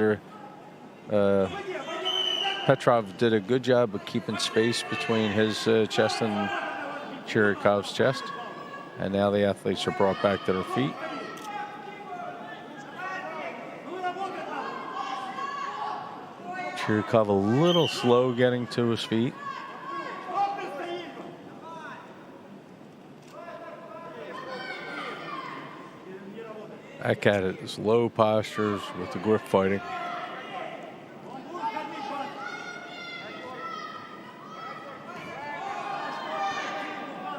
Petrov did a good job of keeping space between his chest and Chirikov's chest. And now the athletes are brought back to their feet. Chirikov a little slow getting to his feet. Back at it, it's low postures with the grip fighting.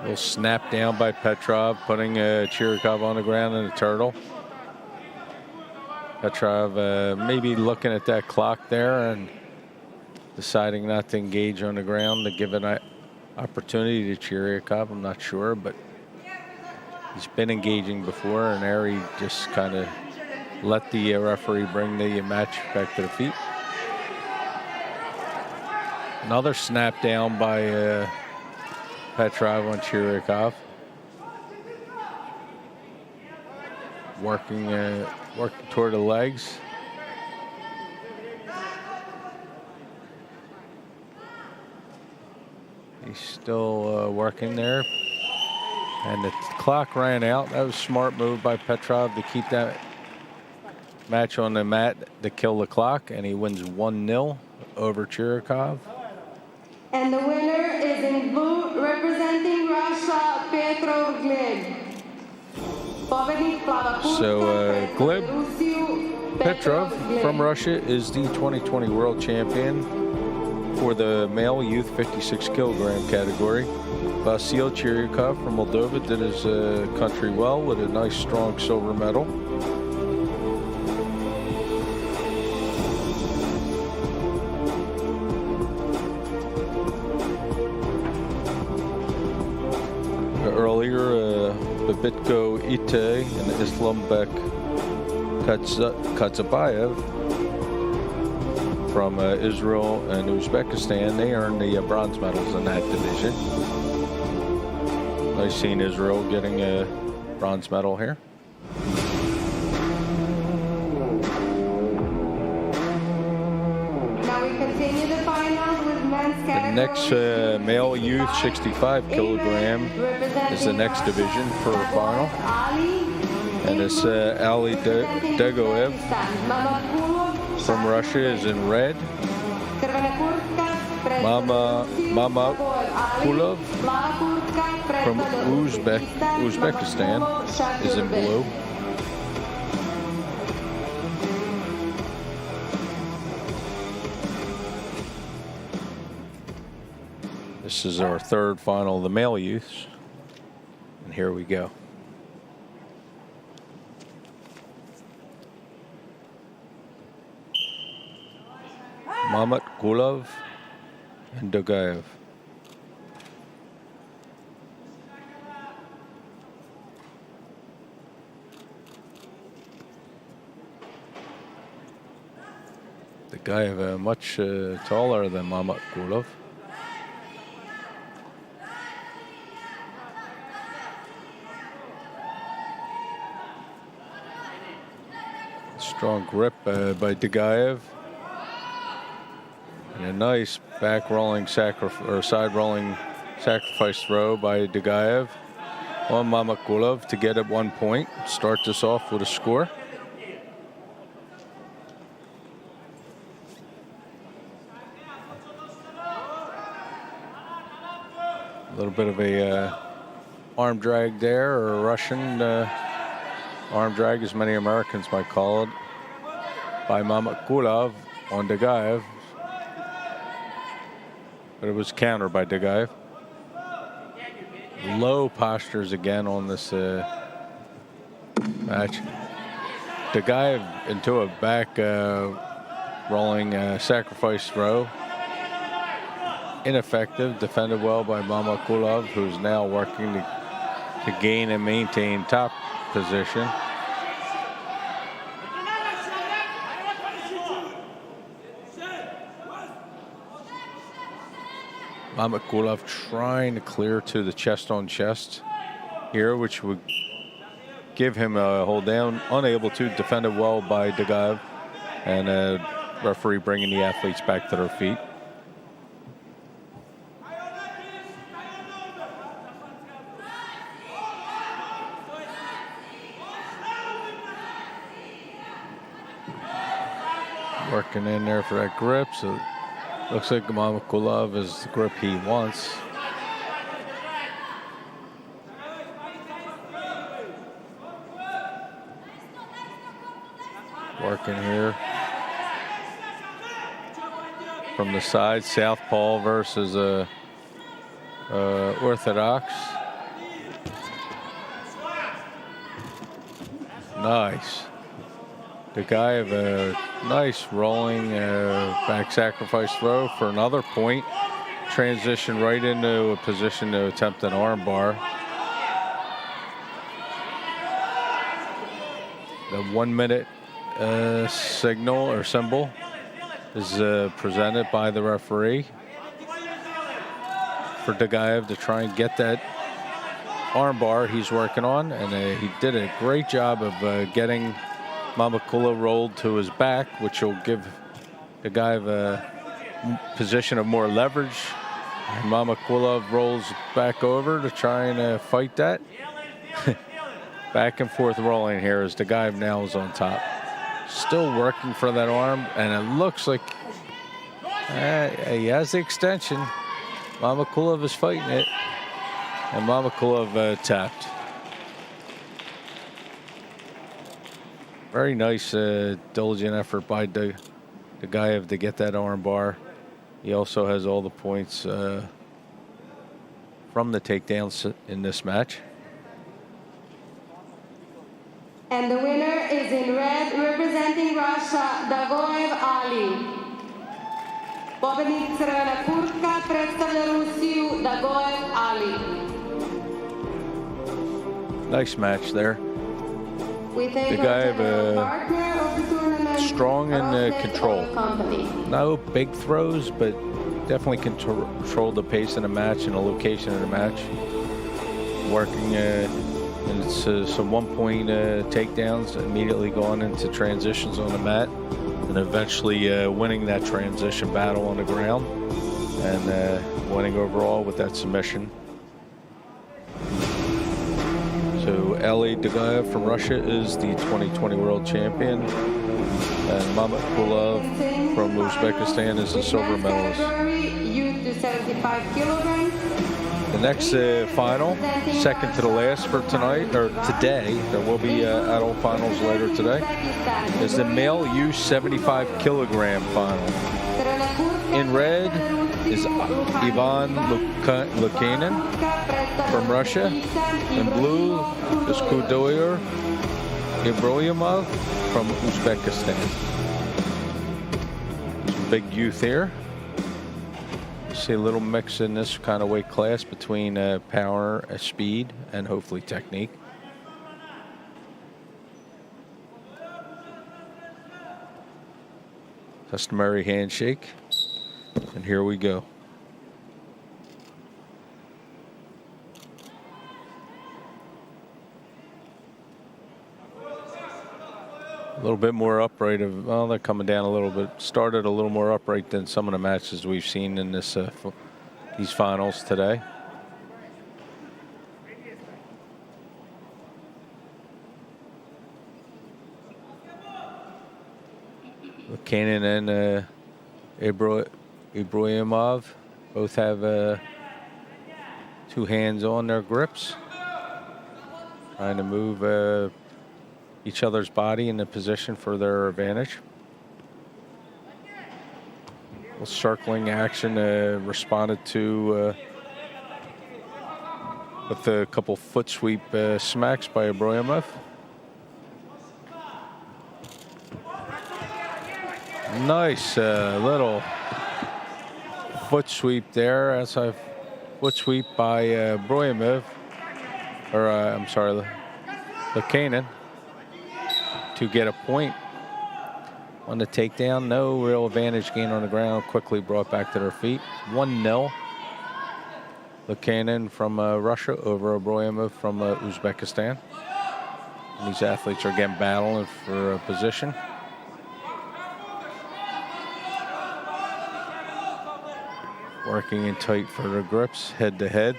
Little snap down by Petrov, putting Chirikov on the ground in a turtle. Petrov maybe looking at that clock there and deciding not to engage on the ground to give an opportunity to Chirikov. I'm not sure, but he's been engaging before, and there he just kind of let the referee bring the match back to the feet. Another snap down by Petrov on Chirikov. Working toward the legs. He's still working there. And the clock ran out. That was a smart move by Petrov to keep that match on the mat to kill the clock. And he wins 1-0 over Chirikov. And the winner is in blue, representing Russia, Petrov Gleb. So Gleb Petrov from Russia is the 2020 world champion for the male youth 56 kilogram category. Vasil Chirikov from Moldova did his country well with a nice strong silver medal. Earlier, Babitko Ite and Islambek Katsabayev from Israel and Uzbekistan, they earned the bronze medals in that division. Nice seeing Israel getting a bronze medal here. Now we continue the finals with men's category. The next male youth 65 kilogram is the next division for the final. And it's Ali Degoev from Russia is in red. Mama Kulov from Uzbekistan is in blue. This is our third final of the male youths. And here we go. Mamat Kulov and Dogaev. Dogaev much taller than Mamat Kulov. Strong grip by Dagaev. And a nice back rolling side rolling sacrifice throw by Dagaev on Mamakulov to get at 1 point. Start this off with a score. A little bit of a arm drag there, or a Russian arm drag, as many Americans might call it, by Mamakulov on Dagaev. But it was countered by Dagaev. Low postures again on this match. Dagaev into a back rolling sacrifice throw. Ineffective, defended well by Mamakulov, who's now working to gain and maintain top position. Mamakulov trying to clear to the chest on chest here, which would give him a hold down. Unable to, defended well by Dagaev, and referee bringing the athletes back to their feet. Working in there for that grip, so looks like Mamakulov is the grip he wants. Working here from the side, southpaw versus orthodox. Nice. The guy of a nice rolling back sacrifice throw for another point. Transition right into a position to attempt an arm bar. The 1 minute signal or symbol is presented by the referee for Dagaev to try and get that arm bar he's working on, and he did a great job of getting Mamakulov rolled to his back, which will give Dagaev a position of more leverage. And Mamakulov rolls back over to try and fight that. Back and forth rolling here as Dagaev now is on top. Still working for that arm, and it looks like he has the extension. Mamakulov is fighting it, and Mamakulov tapped. Very nice, diligent effort by Dagaev to get that arm bar. He also has all the points from the takedowns in this match. And the winner is in red, representing Russia, Dagoev Ali. Pobednik crvena kurtka predstavlja Rusiju, Dagoev Ali. Nice match there. The guy strong and control. No big throws, but definitely control the pace of the match and the location of the match. Working, and it's some 1 point takedowns, immediately going into transitions on the mat, and eventually winning that transition battle on the ground, and winning overall with that submission. So Ali Dagaev from Russia is the 2020 world champion, and Mamakulov from Uzbekistan is the silver medalist. The next final, second to the last for tonight, or today, there will be adult finals later today, is the male U75 kilogram final. In red is Ivan Lukanin from Russia. In blue is Kudoir Ibrahimov from Uzbekistan. Some big youth here. See a little mix in this kind of weight class between power, speed, and hopefully technique. Customary handshake. And here we go. A little bit more upright. Well, they're coming down a little bit. Started a little more upright than some of the matches we've seen in this these finals today. Kanan and Ibrahimov both have 2 hands on their grips, trying to move each other's body into position for their advantage. Little circling action responded to with a couple foot sweep smacks by Ibrahimov. Nice little foot sweep there. That's a foot sweep by Ibrahimov, or I'm sorry, Lekanen, to get a point on the takedown. No real advantage gain on the ground. Quickly brought back to their feet. 1-0. Lekanen from Russia over Ibrahimov from Uzbekistan. And these athletes are getting battling for a position. Working in tight for their grips, head to head.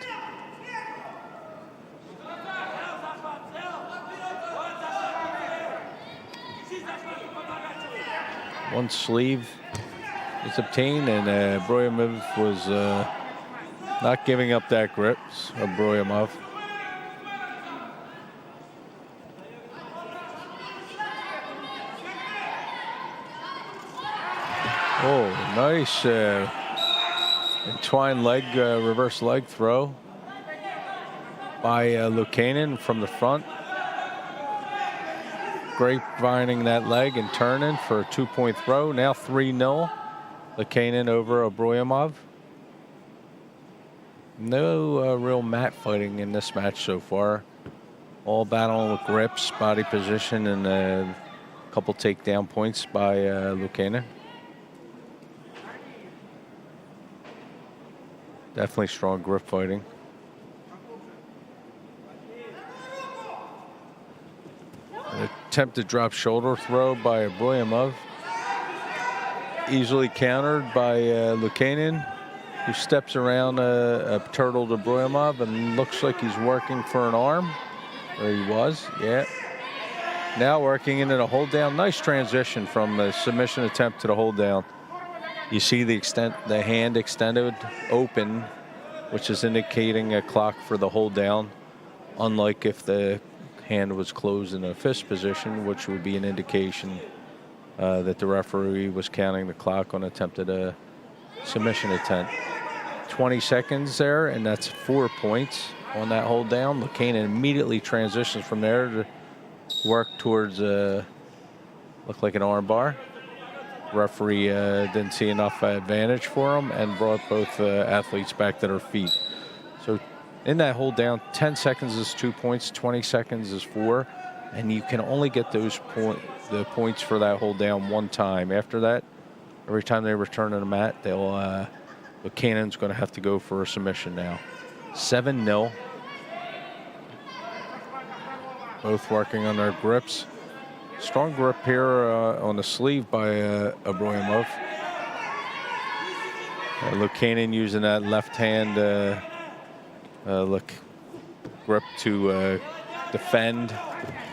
One sleeve is obtained, and Ibrahimov was not giving up that grip. Ibrahimov. Oh, nice entwined leg, reverse leg throw by Lekanen from the front. Grapevining that leg and turning for a 2-point throw. Now 3-0. Lekanen over Ibrahimov. No real mat fighting in this match so far. All battling with grips, body position, and a couple takedown points by Lekanen. Definitely strong grip fighting. An attempted drop shoulder throw by Ibrahimov. Easily countered by Lekanen, who steps around a turtle to Ibrahimov and looks like he's working for an arm. Or he was, yeah. Now working into the hold down. Nice transition from the submission attempt to the hold down. You see the hand extended open, which is indicating a clock for the hold down, unlike if the hand was closed in a fist position, which would be an indication that the referee was counting the clock on attempted submission attempt. 20 seconds there, and that's 4 points on that hold down. Lekanen immediately transitions from there to work towards look like an arm bar. Referee didn't see enough advantage for him and brought both athletes back to their feet. So in that hold down, 10 seconds is 2 points, 20 seconds is 4, and you can only get those the points for that hold down one time. After that, every time they return to the mat, they'll Lekanen's going to have to go for a submission now. 7-0. Both working on their grips. Strong grip here on the sleeve by Ibrahimov. Lekanen using that left hand grip to defend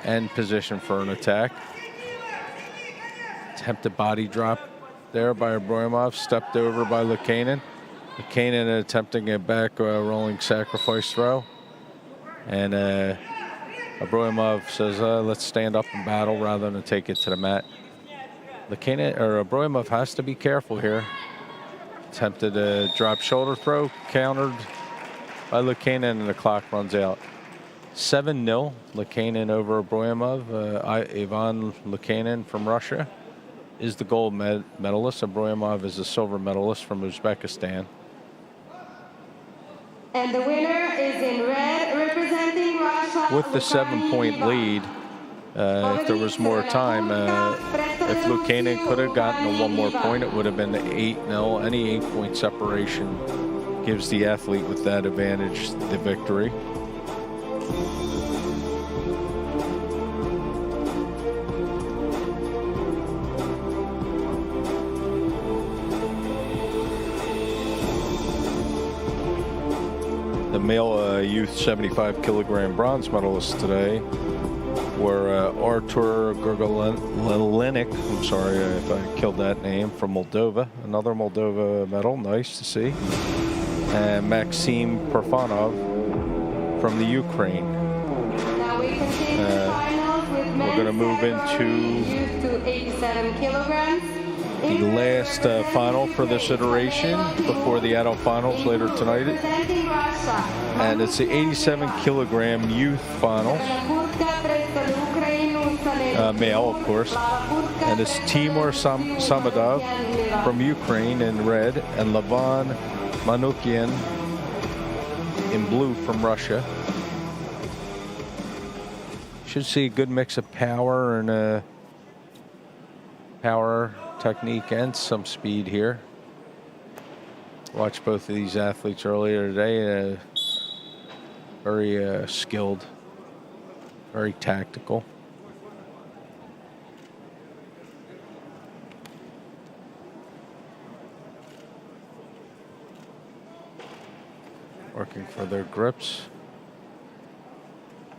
and position for an attack. Attempted body drop there by Ibrahimov, stepped over by Lekanen. Lekanen attempting a back rolling sacrifice throw. And Ibrahimov says, let's stand up and battle rather than take it to the mat. Ibrahimov has to be careful here. Attempted a drop shoulder throw, countered by Lekanen, and the clock runs out. 7-0, Lekanen over Ibrahimov. Ivan Lekanen from Russia is the gold medalist. Ibrahimov is the silver medalist from Uzbekistan. And the winner is in red, representing Russia. With the 7-point lead, if there was more time, if Lekanen could have gotten one more point, it would have been 8-0. Any 8-point separation gives the athlete with that advantage the victory. The male youth 75 kilogram bronze medalists today were Artur Grgolinic, I'm sorry if I killed that name, from Moldova. Another Moldova medal, nice to see. And Maxim Parfanov from the Ukraine. Now we continue the finals with we're going to move into used to 87 kilograms. the last final for this iteration before the adult finals later tonight. Representing Russia. And it's the 87 kilogram youth finals. Male, of course. And it's Timur Samadov from Ukraine in red and Levan Manukian in blue from Russia. Should see a good mix of power and power, technique, and some speed here. Watched both of these athletes earlier today. Very skilled, very tactical. Working for their grips.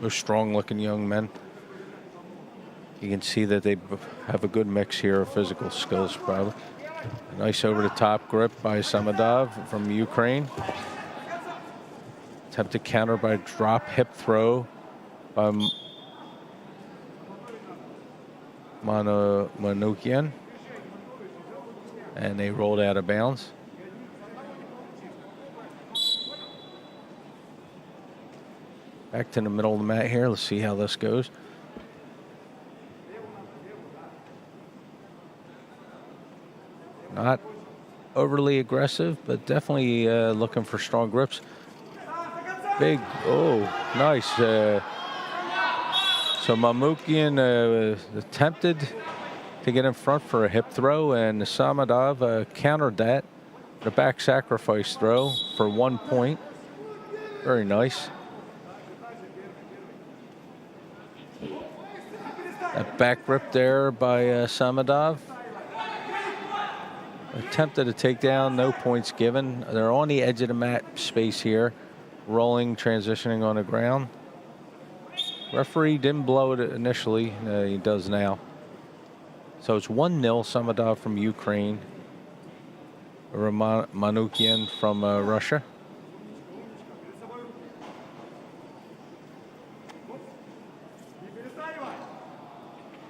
They're strong-looking young men. You can see that they have a good mix here of physical skills, probably. A nice over-the-top grip by Samadov from Ukraine. Attempted counter by drop hip throw by Manukian. And they rolled out of bounds. Back to the middle of the mat here. Let's see how this goes. Not overly aggressive, but definitely looking for strong grips. Big, oh, nice. So Mamukian attempted to get in front for a hip throw, and Samadov countered that. The back sacrifice throw for 1 point. Very nice. A back grip there by Samadov. Attempted a takedown, no points given. They're on the edge of the mat space here. Rolling, transitioning on the ground. Referee didn't blow it initially. He does now. So it's 1-0, Samadov from Ukraine. Manukian from Russia.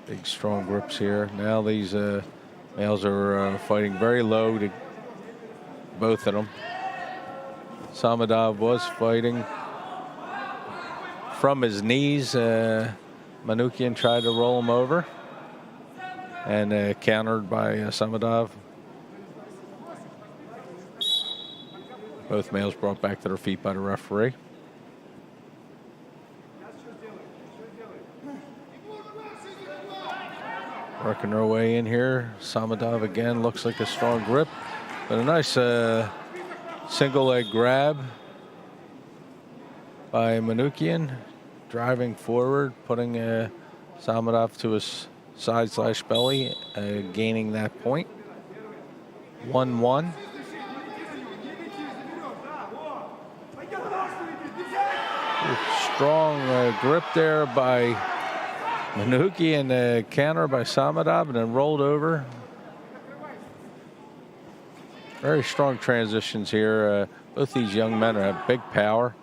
Big strong grips here. Now these males are fighting very low to both of them. Samadov was fighting from his knees. Manukian tried to roll him over and countered by Samadov. Both males brought back to their feet by the referee. Working their way in here. Samadov again looks like a strong grip, but a nice single leg grab by Manukian, driving forward, putting Samadov to his side/belly, gaining that point. 1-1. Strong grip there by Manukian, counter by Samadov, and then rolled over. Very strong transitions here. Both these young men have big power.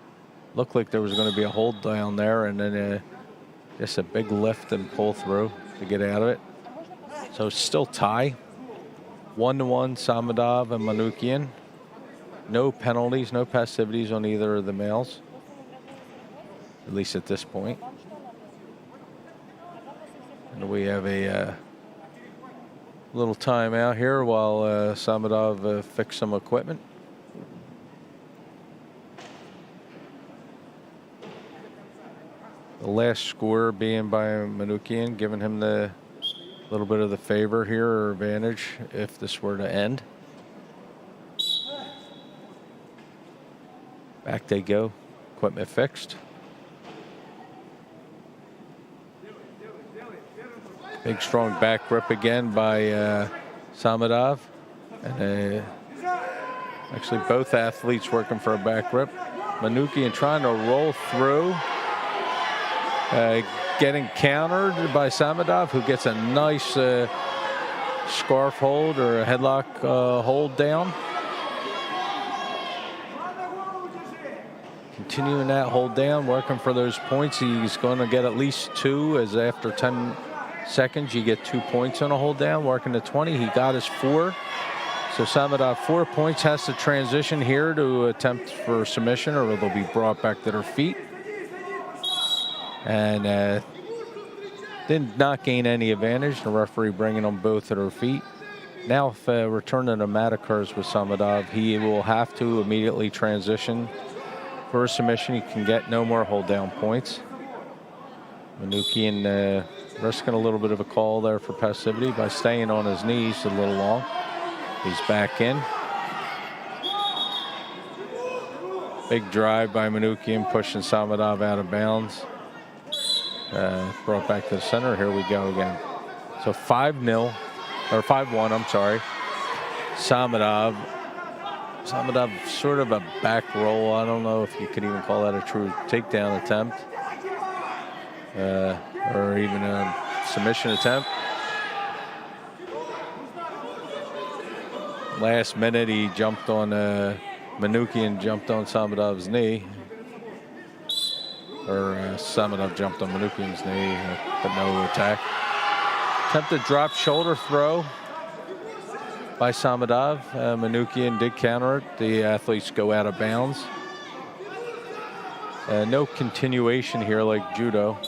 Looked like there was going to be a hold down there, and then just a big lift and pull through to get out of it. So still tie. 1-1, Samadov and Manukian. No penalties, no passivities on either of the males, at least at this point. And we have a little timeout here while Samadov fixes some equipment. The last score being by Manukian, giving him the little bit of the favor here or advantage if this were to end. Back they go, equipment fixed. Big strong back grip again by Samadov. And actually both athletes working for a back grip. Manoukian trying to roll through. Getting countered by Samadov, who gets a nice scarf hold or a headlock hold down. Continuing that hold down, working for those points. He's going to get at least 2, as after 10 seconds you get 2 points on a hold down. Working to 20, he got his 4. So Samadov 4 points, has to transition here to attempt for submission, or they'll be brought back to their feet. And did not gain any advantage. The referee bringing them both to their feet. Now if a return to the mat occurs with Samadov, he will have to immediately transition for a submission. He can get no more hold down points. Manoukian risking a little bit of a call there for passivity by staying on his knees a little long. He's back in. Big drive by Manoukian, pushing Samadov out of bounds. Brought back to the center. Here we go again. So 5-0, or 5-1, I'm sorry. Samadov sort of a back roll. I don't know if you could even call that a true takedown attempt. Or even a submission attempt. Last minute he jumped on, Manoukian jumped on Samadov's knee. Or Samadov jumped on Manoukian's knee, but no attack. Attempted drop shoulder throw by Samadov. Manoukian did counter it. The athletes go out of bounds. No continuation here like judo.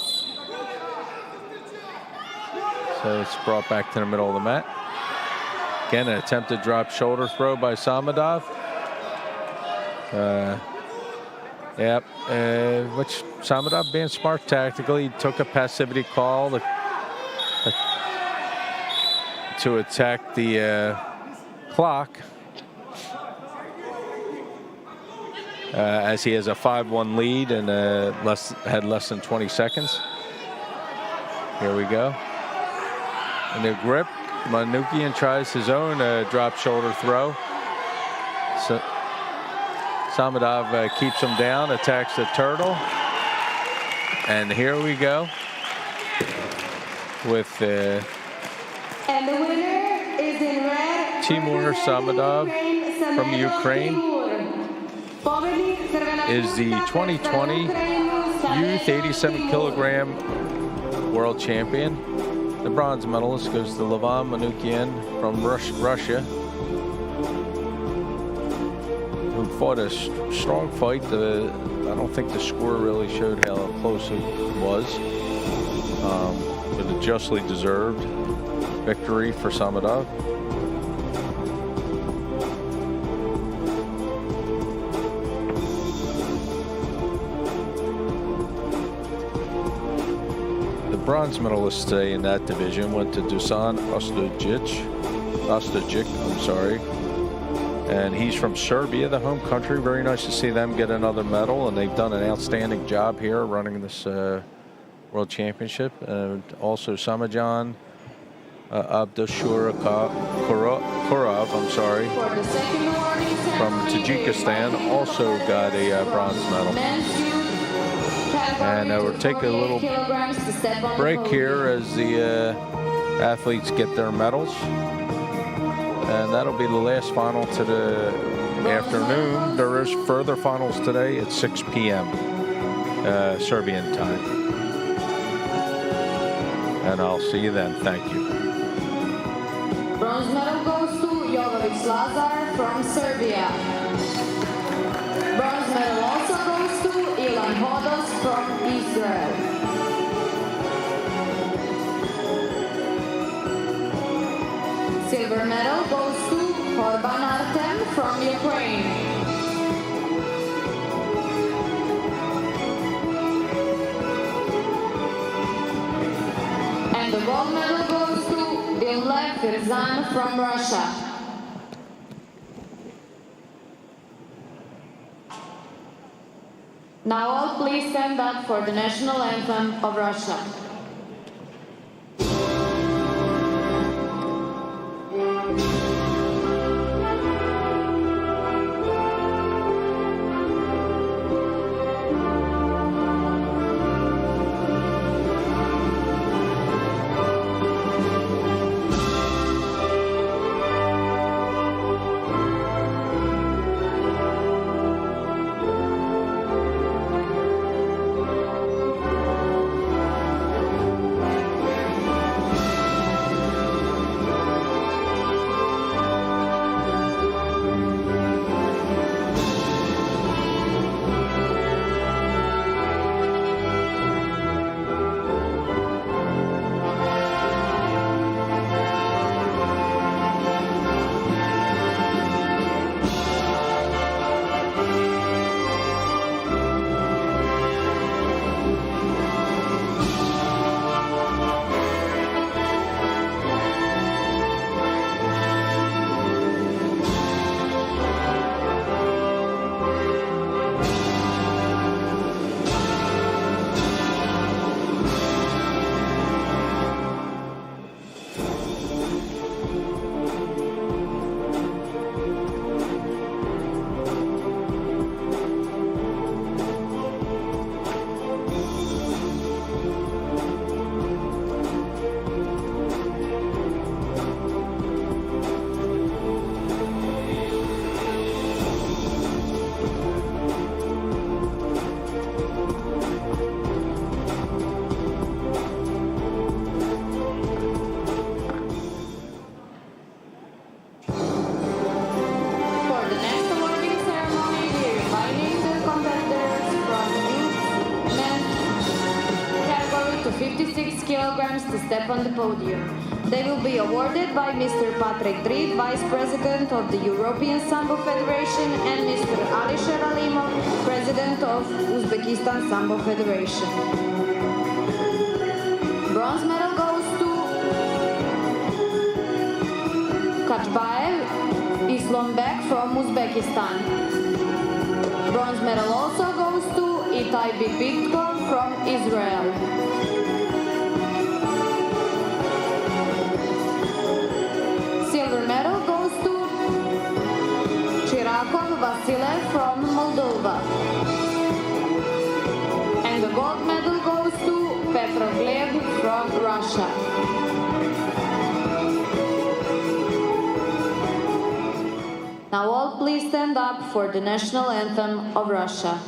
So it's brought back to the middle of the mat. Again, an attempted drop shoulder throw by Samadov. Which Samadov, being smart tactically, took a passivity call to attack the clock, as he has a 5-1 lead and had less than 20 seconds. Here we go. In the grip, Manoukian tries his own drop shoulder throw. So Samadov keeps him down, attacks the turtle. And here we go with and the winner is in red, Timur Samadov from Ukraine. Is the 2020 Youth 87 kilogram world champion. The bronze medalist goes to Levan Manoukian from Russia, who fought a strong fight. I don't think the score really showed how close it was, but a justly deserved victory for Samadov. The bronze medalist today in that division went to Dusan Ostojic, I'm sorry. And he's from Serbia, the home country. Very nice to see them get another medal, and they've done an outstanding job here running this World Championship. And also Samajan Abdushakurov, I'm sorry, from Tajikistan, also got a bronze medal. And we'll take a little break here as the athletes get their medals. And that'll be the last final to the afternoon. There is further finals today at 6 p.m. Serbian time. And I'll see you then. Thank you. Bronze medal goes to Jovovic Lazar from Serbia. Bronze medal also goes to Ilan Hodos from Israel. Silver medal goes to Korban Artem from Ukraine. And the gold medal goes to Dilek Firzan from Russia. Now all please stand up for the national anthem of Russia. step on the podium. They will be awarded by Mr. Patrick Drid, Vice President of the European Sambo Federation, and Mr. Alisher Alimov, President of Uzbekistan Sambo Federation. Bronze medal goes to Kachbaev Islombek from Uzbekistan. Bronze medal also goes to Itai Bibitko from Israel. Silver medal goes to Chirakov Vasilev from Moldova. And the gold medal goes to Petrov Gleb from Russia. Now all please stand up for the national anthem of Russia.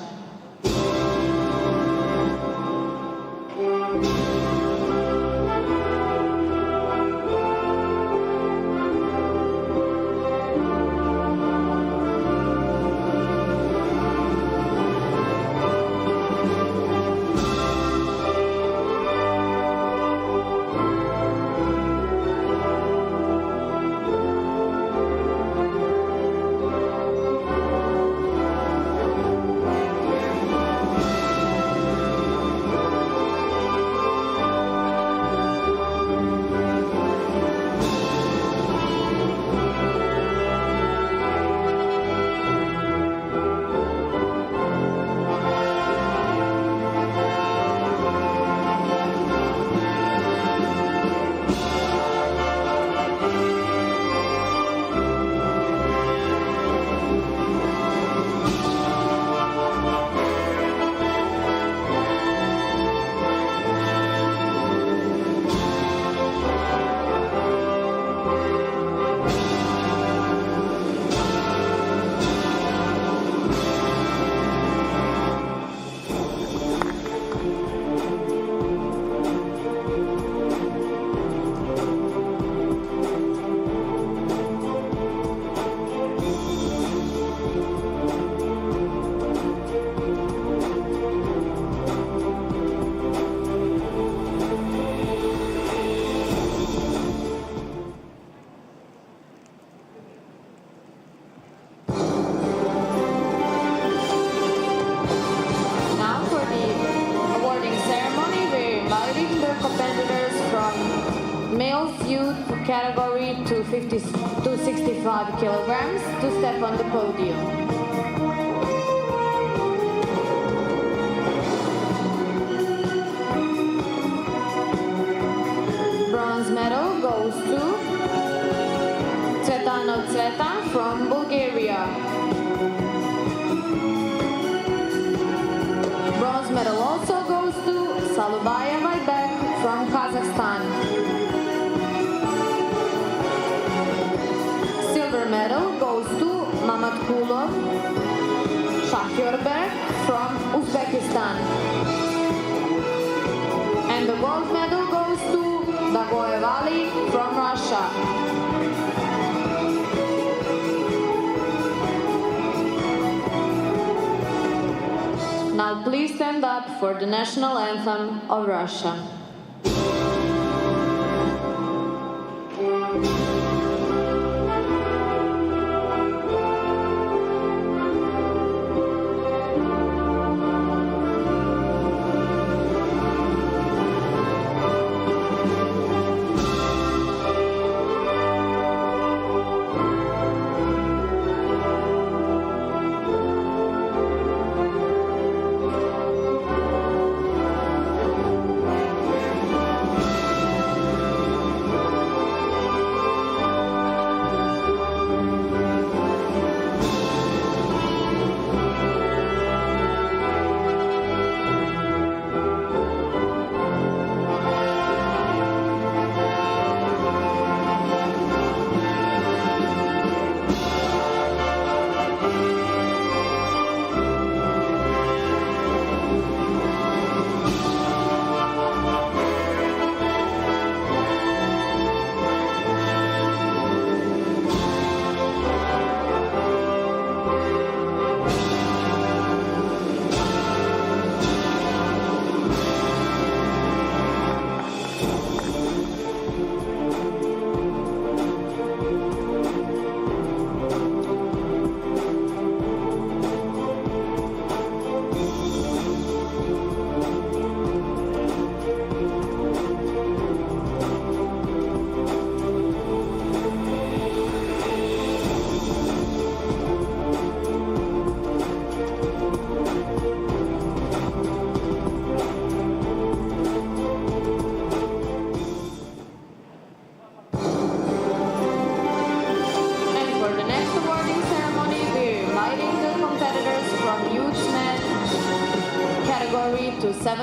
Category to 65 kilograms to step on the podium. Bronze medal goes to Tsvetanov Tsvetan from Bulgaria. Bronze medal also goes to Salubayev Aybek from Kazakhstan. Silver medal goes to Mamatkulov Shahyorberg from Uzbekistan. And the gold medal goes to Dagoev Ali from Russia. Now please stand up for the national anthem of Russia.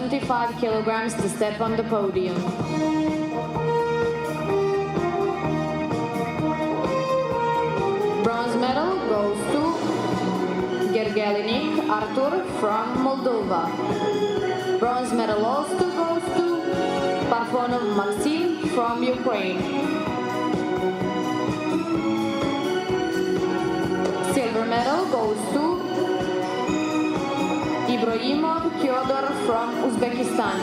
75 kilograms to step on the podium. Bronze medal goes to Gergelinik Artur from Moldova. Bronze medal also goes to Parfonov Maxim from Ukraine. Silver medal goes to Ibrahimov Fyodor from Uzbekistan.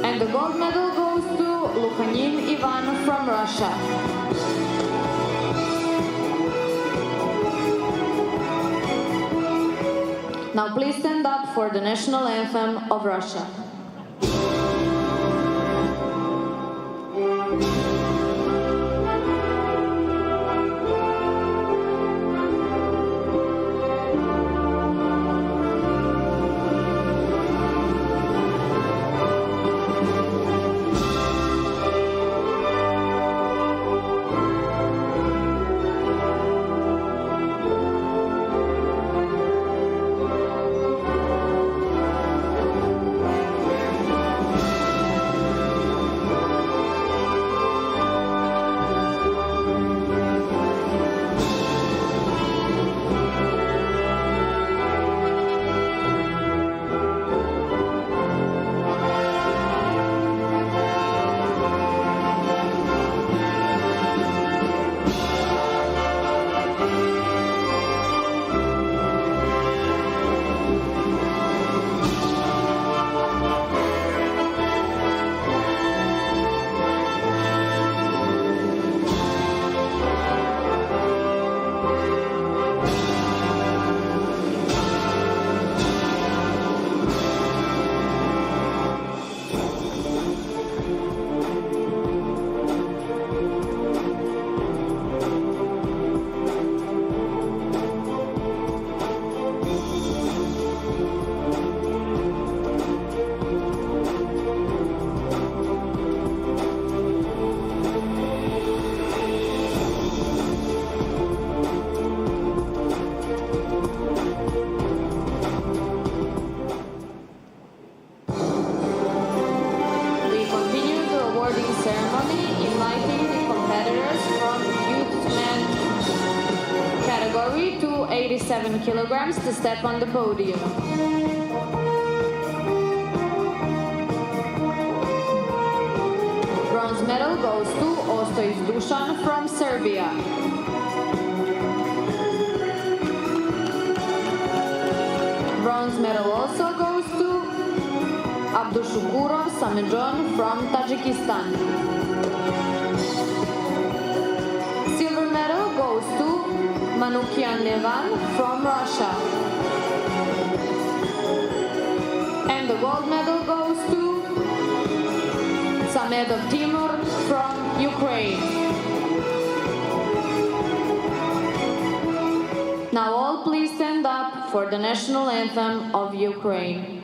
And the gold medal goes to Lukhanin Ivan from Russia. Now please stand up for the national anthem of Russia. Ceremony, inviting the competitors from youth men category to 87 kilograms to step on the podium. Bronze medal goes to Ostojić Dušan from Serbia. Bronze medal also goes to Abdushukurov Samejon from Tajikistan. Silver medal goes to Manukyan Nevan from Russia. And the gold medal goes to Samedov Timur from Ukraine. Now all please stand up for the national anthem of Ukraine.